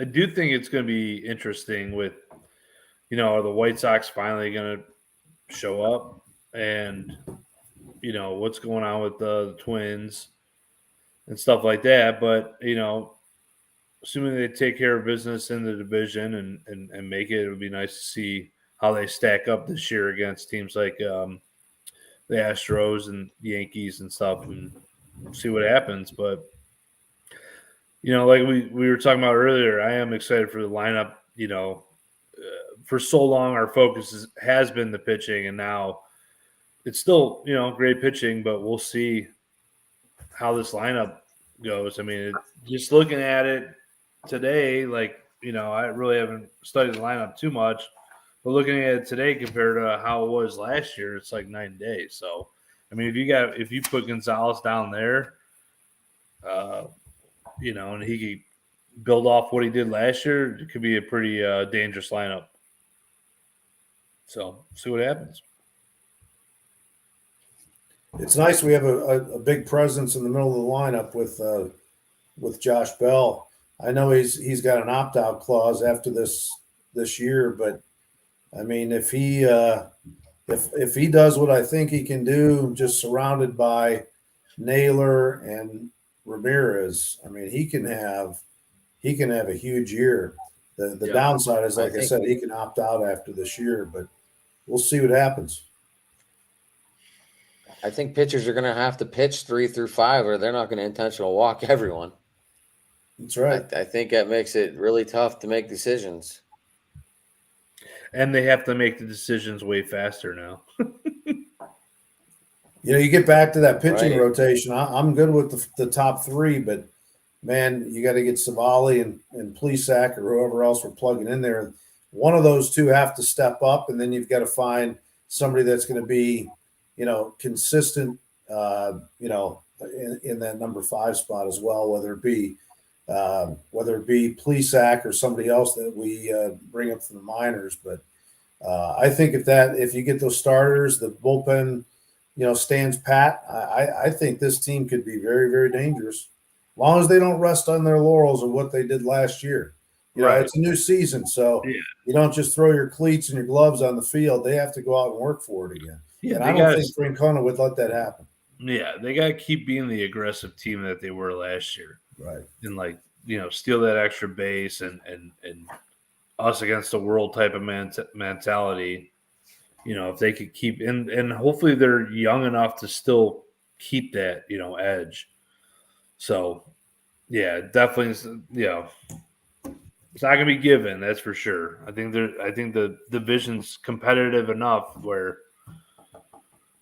do think it's going to be interesting with, are the White Sox finally going to show up, and what's going on with the Twins and stuff like that. But assuming they take care of business in the division and make it, it would be nice to see how they stack up this year against teams like the Astros and Yankees and stuff, and see what happens. But like we were talking about earlier, I am excited for the lineup. For so long our focus has been the pitching, and now it's still great pitching, but we'll see how this lineup goes. I mean, just looking at it today, I really haven't studied the lineup too much, but looking at it today compared to how it was last year, it's like night and day. So, I mean, if you put Gonzalez down there, and he could build off what he did last year, it could be a pretty dangerous lineup. So, see what happens. It's nice we have a big presence in the middle of the lineup with Josh Bell. I know he's got an opt-out clause after this year, but I mean, if he does what I think he can do, just surrounded by Naylor and Ramirez, I mean, he can have a huge year. The downside is, like I said, he can opt out after this year, but we'll see what happens. I think pitchers are going to have to pitch 3 through 5, or they're not going to intentional walk everyone. That's right. I think that makes it really tough to make decisions. And they have to make the decisions way faster now. You get back to that pitching rotation. I'm good with the top 3, but man, you got to get Savali and Plesac or whoever else we're plugging in there. One of those two have to step up, and then you've got to find somebody that's going to be, consistent, in that number 5 spot as well, whether it be Plesac or somebody else that we bring up from the minors. But I think if you get those starters, the bullpen, stands pat, I think this team could be very, very dangerous, as long as they don't rest on their laurels of what they did last year. It's a new season, so you don't just throw your cleats and your gloves on the field. They have to go out and work for it again. Yeah, and I don't think Francona would let that happen. Yeah, they got to keep being the aggressive team that they were last year. Right. And steal that extra base and us against the world type of mentality. If they could keep and hopefully they're young enough to still keep that, edge. So, yeah, definitely, it's not going to be given, that's for sure. I think the division's competitive enough where,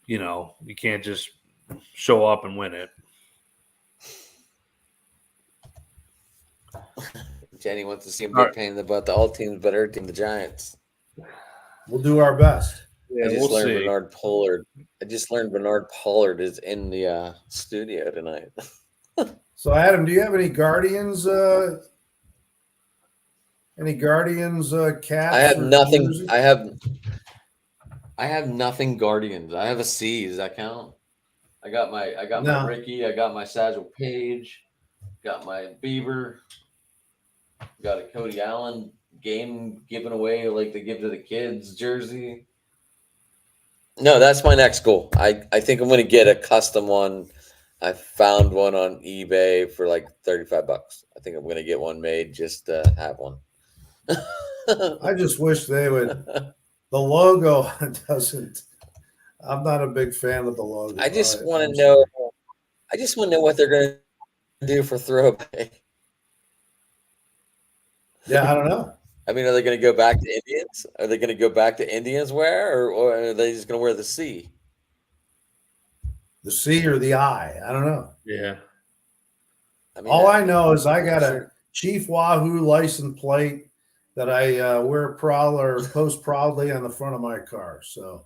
you can't just show up and win it. Jenny wants to see a big pain in the butt. The all teams, but her team, the Giants. We'll do our best. Yeah, I just learned see. Bernard Pollard is in the studio tonight. So, Adam, do you have any Guardians? Cats? I have nothing. Jersey? I have nothing Guardians. I have a C. Does that count? I got my Ricky. I got my Sagil Page. Got my Beaver. got a Cody Allen game given away like they give to the kids jersey. No, that's my next goal. I think I'm going to get a custom one. I found one on eBay for like $35. I think I'm going to get one made just to have one. I just wish they would. The logo doesn't. I'm not a big fan of the logo. I just want I'm to know. sorry. I just want to know what they're going to do for throwback. Yeah, I don't know. I mean, are they going to go back to Indians? Are they going to go back to Indians wear, or are they just going to wear the C? The C or the I. I don't know. Yeah. I mean, All I know is I got a sure. Chief Wahoo license plate that I wear proud or post proudly on the front of my car. So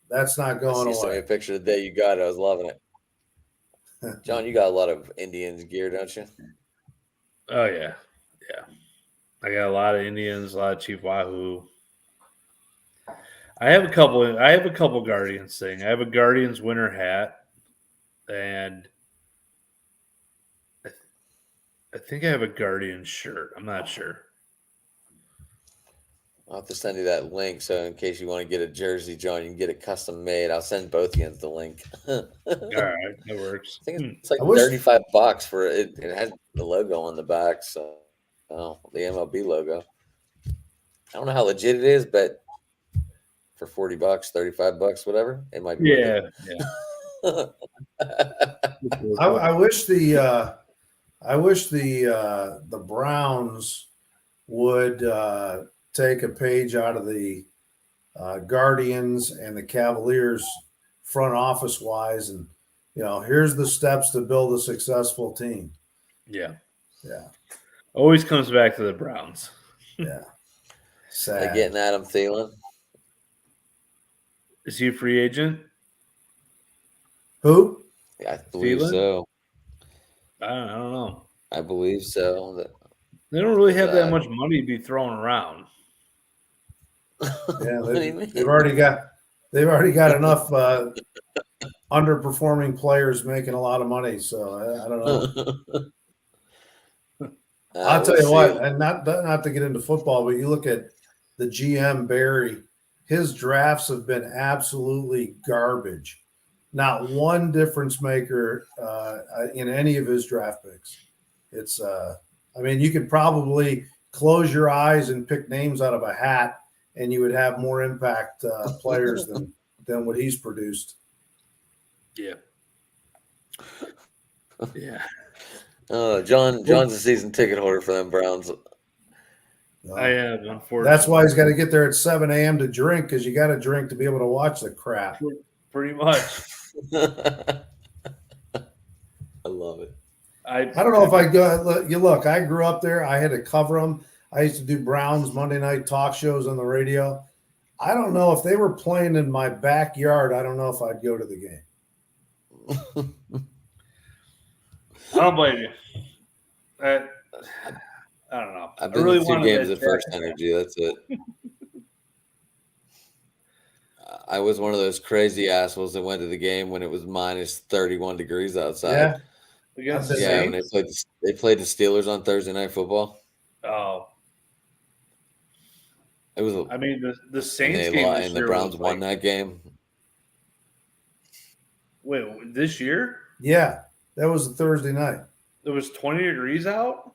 that's not going You sent me a away. picture the day you got it. I was loving it. John, you got a lot of Indians gear, don't you? Oh yeah. Yeah. I got a lot of Indians, a lot of Chief Wahoo. I have a couple Guardians thing. I have a Guardians winter hat, and I think I have a Guardians shirt. I'm not sure. I'll have to send you that link. So in case you want to get a jersey, John, you can get it custom made. I'll send both of you the link. All right, that works. I think it's like I wish- $35 for it. It has the logo on the back, so the MLB logo. I don't know how legit it is, but for $40, $35, whatever, it might be. Yeah, yeah. I wish the Browns would take a page out of the Guardians and the Cavaliers front office wise, and here's the steps to build a successful team. Yeah. Yeah, Always comes back to the Browns. yeah. They're Sad. getting Adam Thielen. Is he a free agent? Who? Yeah, I believe Thielen? so. I don't know. I believe so. They don't really have that much money to be thrown around. Yeah, What do you mean? they've already got enough underperforming players making a lot of money. So I don't know. I'll tell you what, and not to get into football, but you look at the GM Barry, his drafts have been absolutely garbage. Not one difference maker in any of his draft picks. It's, I mean, you could probably close your eyes and pick names out of a hat, and you would have more impact players than what he's produced. Yeah. Yeah. John's a season ticket holder for them Browns. I have, unfortunately. That's why he's got to get there at 7 a.m. to drink, because you got to drink to be able to watch the crap. Pretty much. I love it. I don't know if I go. You look, I grew up there. I had to cover them. I used to do Browns Monday night talk shows on the radio. I don't know if they were playing in my backyard. I don't know if I'd go to the game. I don't blame you. I don't know. I've been really to 2 wanted games that at First jacket. Energy. That's it. I was one of those crazy assholes that went to the game when it was minus 31 degrees outside. Yeah, Against the Yeah, when Saints? they played the Steelers on Thursday Night Football. Oh, It was I mean the Saints and game this and the year Browns was won that game. Wait, this year yeah, that was a Thursday night. it was 20 degrees out.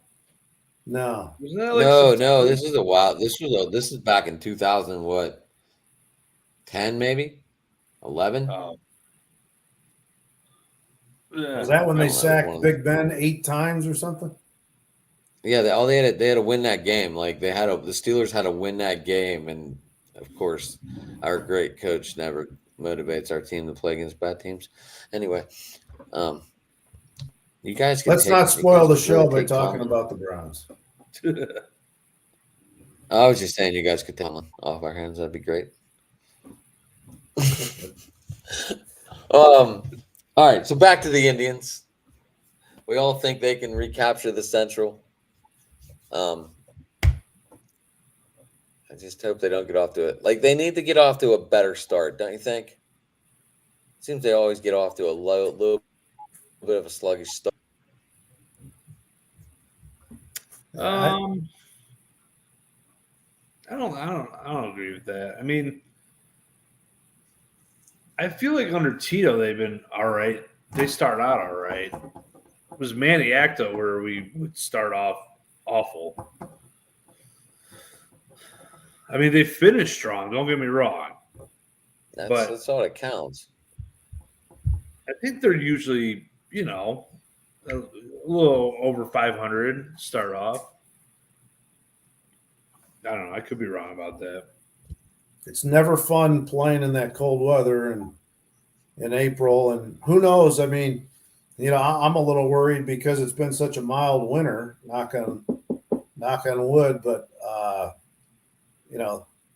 No, Wasn't that like No, September? this is a while. This is back in 2000. What? 10 maybe? 11? Oh. Yeah. was that when I they don't know, sacked one of Big Ben 8 times or something? Yeah, they had to win that game. Like the Steelers had to win that game, and of course, our great coach never motivates our team to play against bad teams. Anyway, you guys can Let's not spoil the show by talking Tomlin. about the Browns. I was just saying you guys could tell them off our hands. That'd be great. All right, so back to the Indians. We all think they can recapture the Central. I just hope they don't get off to it. Like they need to get off to a better start, don't you think? Seems they always get off to a little bit of a sluggish start. I don't agree with that. I mean, I feel like under Tito they've been all right. They start out all right. It was Maniacto where we would start off awful. I mean, they finished strong. Don't get me wrong. That's all that counts. I think they're usually, a little over 500 start off. I don't know. I could be wrong about that. It's never fun playing in that cold weather and in April. And who knows? I mean, I'm a little worried because it's been such a mild winter. Knock on wood, but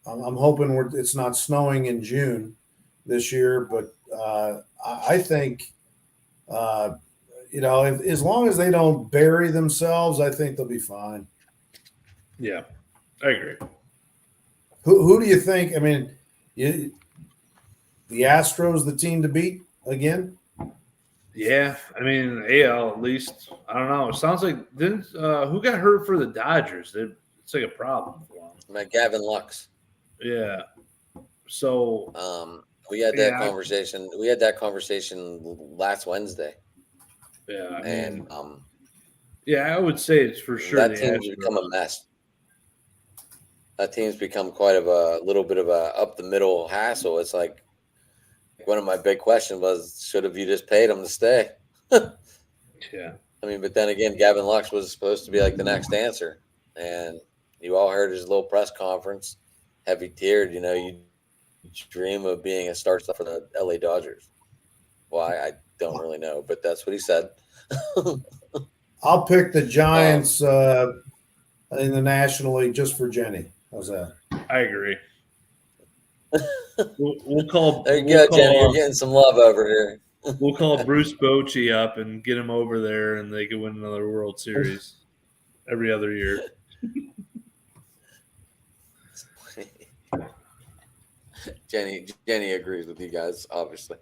I'm hoping it's not snowing in June this year. But I think, as long as they don't bury themselves, I think they'll be fine. Yeah, I agree. Who do you think? I mean, the Astros, the team to beat again? Yeah, I mean, AL at least. I don't know. It sounds like who got hurt for the Dodgers? It's like a problem for them. Gavin Lux. Yeah. So we had that conversation. We had that conversation last Wednesday. Yeah, and I would say it's for sure that team's become a mess. That team's become quite of a little bit of a up the middle hassle. It's like one of my big questions was, should have you just paid him to stay? Yeah. I mean, but then again, Gavin Lux was supposed to be like the next answer, and you all heard his little press conference, heavy teared. You dream of being a starter for the LA Dodgers. Why, I don't really know, but that's what he said. I'll pick the Giants in the National League just for Jenny. How's that? I agree. We'll call. There you go, Jenny. You're getting some love over here. We'll call Bruce Bochy up and get him over there, and they can win another World Series every other year. Jenny agrees with you guys, obviously.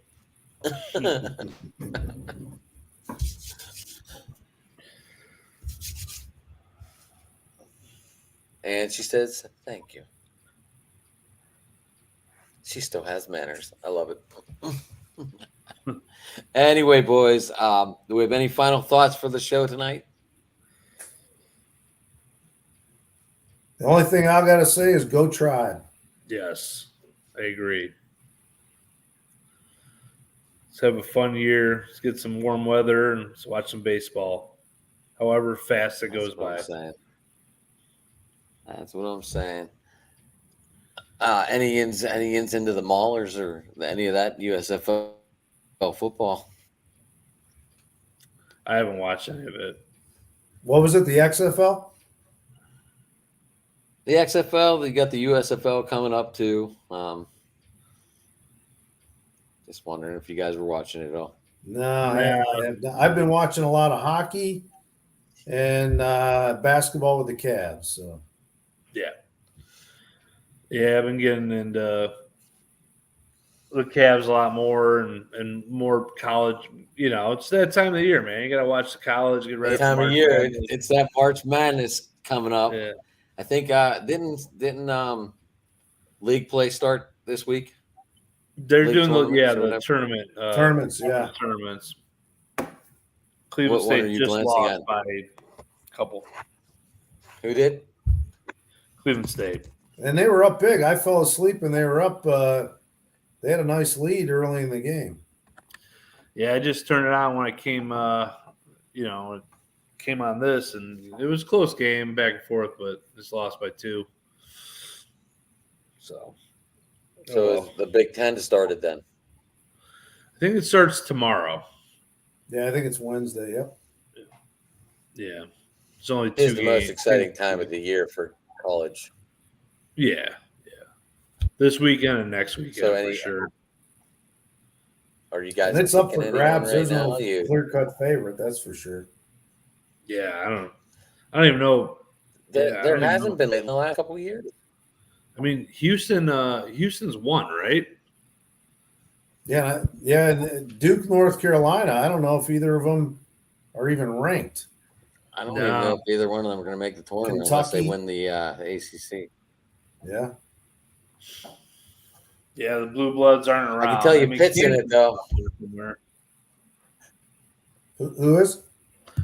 And she says, thank you. She still has manners. I love it. Anyway, boys, do we have any final thoughts for the show tonight? The only thing I got to say is go Tribe. Yes, I agree. Let's have a fun year. Let's get some warm weather and let's watch some baseball. However fast it goes by. That's what I'm saying. Any ins into the Maulers or any of that USFL football? I haven't watched any of it. What was it? The XFL? The XFL. You got the USFL coming up too. Just wondering if you guys were watching it at all. No, I've been watching a lot of hockey and basketball with the Cavs. So. Yeah, I've been getting into the Cavs a lot more and more college. It's that time of the year, man. You got to watch the college, get ready. Time of year, it's that March Madness coming up. Yeah. I think didn't league play start this week? They're doing the tournament. Tournaments, yeah. Tournaments. Cleveland State just lost by a couple. Who did? Cleveland State. And they were up big. I fell asleep and they were up. They had a nice lead early in the game. Yeah, I just turned it on when I came, it came on this, and it was a close game, back and forth, but just lost by 2. So the Big Ten started then. I think it starts tomorrow. Yeah, I think it's Wednesday. Yep. Yeah, it's only 2 It's the most exciting time of the year for college. Yeah. This weekend and next weekend for sure. Are you guys? And it's up for grabs. There's no now? clear-cut favorite, that's for sure. Yeah, I don't even know. There hasn't been in the last couple of years. I mean, Houston's won, right? Yeah. Duke, North Carolina. I don't know if either of them are even ranked. I don't even know if either one of them are going to make the tournament unless they Kentucky. win the ACC. Yeah. Yeah, the Blue Bloods aren't around. I can tell you Pitt's in it, though. Who is?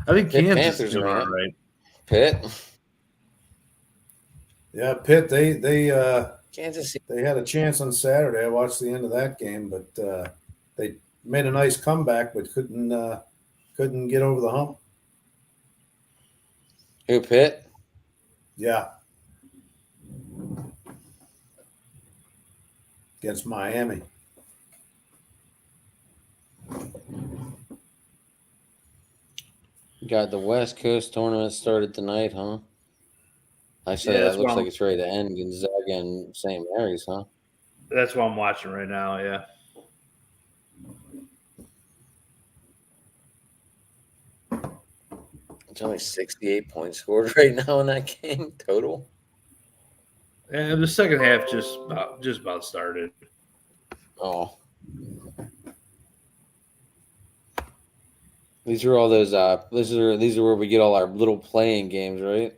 I think Pitt Kansas Panthers is doing are all in it. right. Pitt. Yeah, Pitt. They Kansas City. they had a chance on Saturday. I watched the end of that game, but they made a nice comeback, but couldn't get over the hump. Who, Pitt? Yeah. Against Miami. Got the West Coast tournament started tonight, huh? I said Yeah, that that's looks what like it's ready to end. Gonzaga and St. Mary's, huh? That's what I'm watching right now. Yeah. It's only 68 points scored right now in that game total. And the second half just about started. Oh. These are all those these are where we get all our little playing games, right?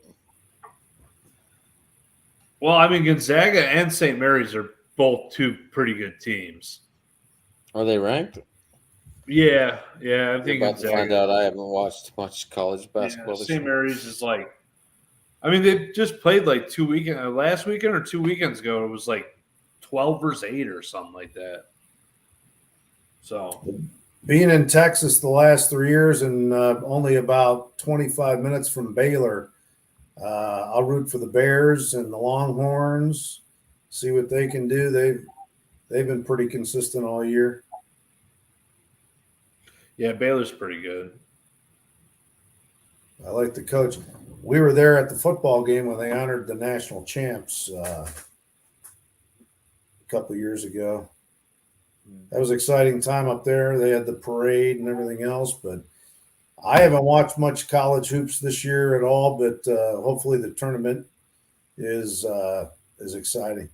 Well, I mean, Gonzaga and St. Mary's are both two pretty good teams. Are they ranked? Yeah. I I'm think about to Gonzaga. find out. I haven't watched much college basketball this St. year. Mary's is like, I mean, they just played like last weekend or 2 weekends ago. It was like 12 versus 8 or something like that. So Being in Texas the last 3 years and only about 25 minutes from Baylor, I'll root for the Bears and the Longhorns. See what they can do. They've been pretty consistent all year. yeah, Baylor's pretty good. I like the coach. We were there at the football game when they honored the national champs a couple of years ago. That was an exciting time up there. They had the parade and everything else, but I haven't watched much college hoops this year at all. But hopefully the tournament is exciting.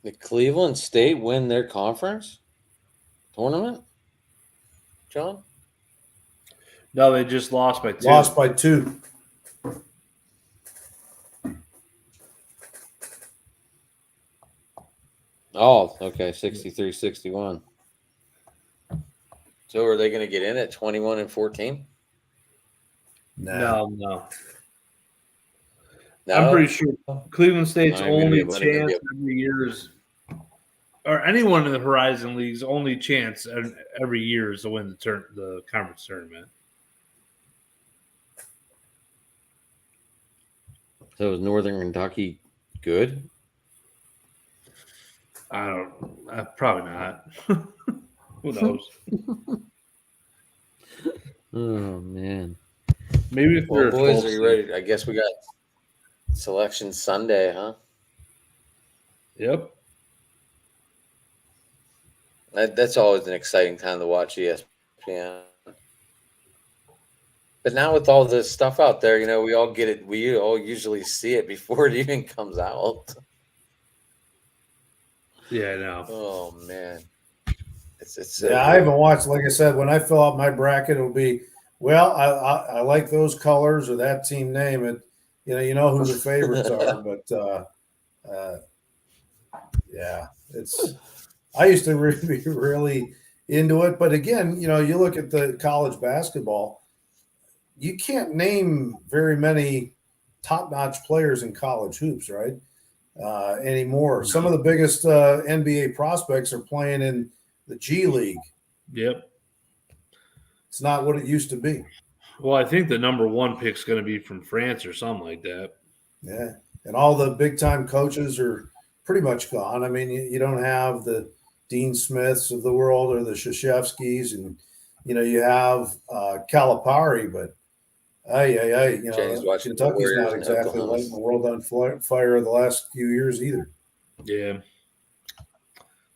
Did Cleveland State win their conference tournament, John? No, they just lost by 2. Lost by 2. Oh, okay, 63-61. So are they going to get in at 21-14? No. No. No? I'm pretty sure Cleveland State's Not even only gonna be able- chance every year is, or anyone in the Horizon League's only chance every year is to win the conference tournament. So is Northern Kentucky good? Probably not. Who knows? Oh man. Maybe if Well, they're boys, 12 are you ready? I guess we got Selection Sunday, huh? Yep. That's always an exciting time to watch ESPN. But now with all this stuff out there, we all get it. We all usually see it before it even comes out. Yeah, I know. Oh man, it's Yeah, I haven't watched. Like I said, when I fill out my bracket, it'll be I like those colors or that team name. It you know who the favorites are, but yeah, it's. I used to be really into it, but again, you look at the college basketball. You can't name very many top-notch players in college hoops, right? Anymore. Some of the biggest NBA prospects are playing in the G League. Yep. It's not what it used to be. Well, I think the number 1 pick's going to be from France or something like that. Yeah, and all the big-time coaches are pretty much gone. I mean, you don't have the Dean Smiths of the world or the Krzyzewskis, and you have Calipari, but James watching the Kentucky's Warriors not and exactly Oklahomas. lighting the world on fire the last few years either. Yeah.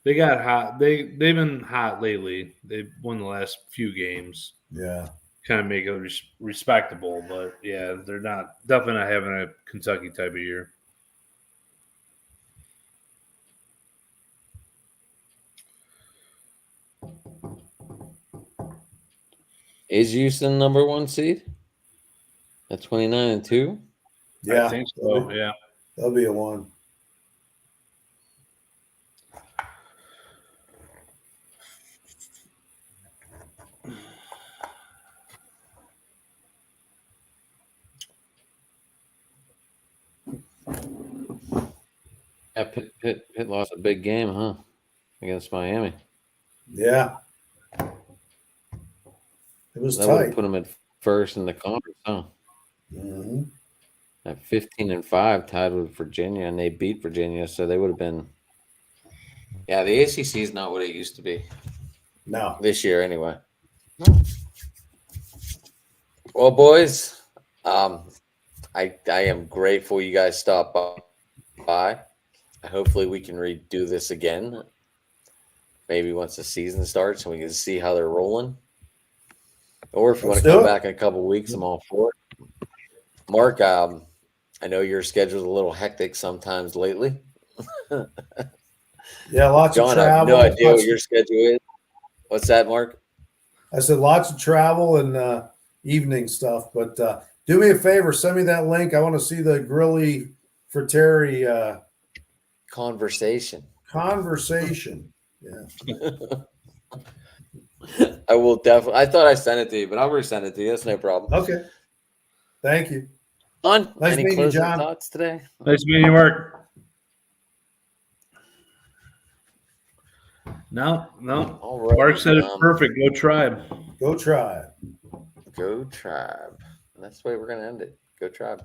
They got hot. They've been hot lately. They've won the last few games. Yeah. Kind of make it respectable, but yeah, they're definitely not having a Kentucky type of year. Is Houston number 1 seed? 29-2. Yeah, I think so. Yeah. that'll be a one. Yeah, Pitt lost a big game, huh? Against Miami. Yeah, it was That would have tight. put them at first in the conference, huh? Mhm. At 15-5, tied with Virginia, and they beat Virginia, so they would have been. Yeah, the ACC is not what it used to be No, this year, anyway. Well, boys, I am grateful you guys stopped by. Hopefully, we can redo this again. Maybe once the season starts, and we can see how they're rolling. Or if you want Let's to do come it. back in a couple of weeks, I'm all for it. Mark, I know your schedule's a little hectic sometimes lately. yeah, lots John, of I have travel. no idea what lots- your schedule is. What's that, Mark? I said lots of travel and evening stuff. But do me a favor, send me that link. I want to see the Grilly Fratteri Conversation. conversation. Yeah. I will definitely. I thought I sent it to you, but I'll resend it to you. That's no problem. Okay. Thank you. On Nice any meeting you, closing John. thoughts today? Nice meeting you, Mark. No. All right. Mark said it's perfect. Go Tribe. Go Tribe. Go Tribe. And that's the way we're going to end it. Go Tribe.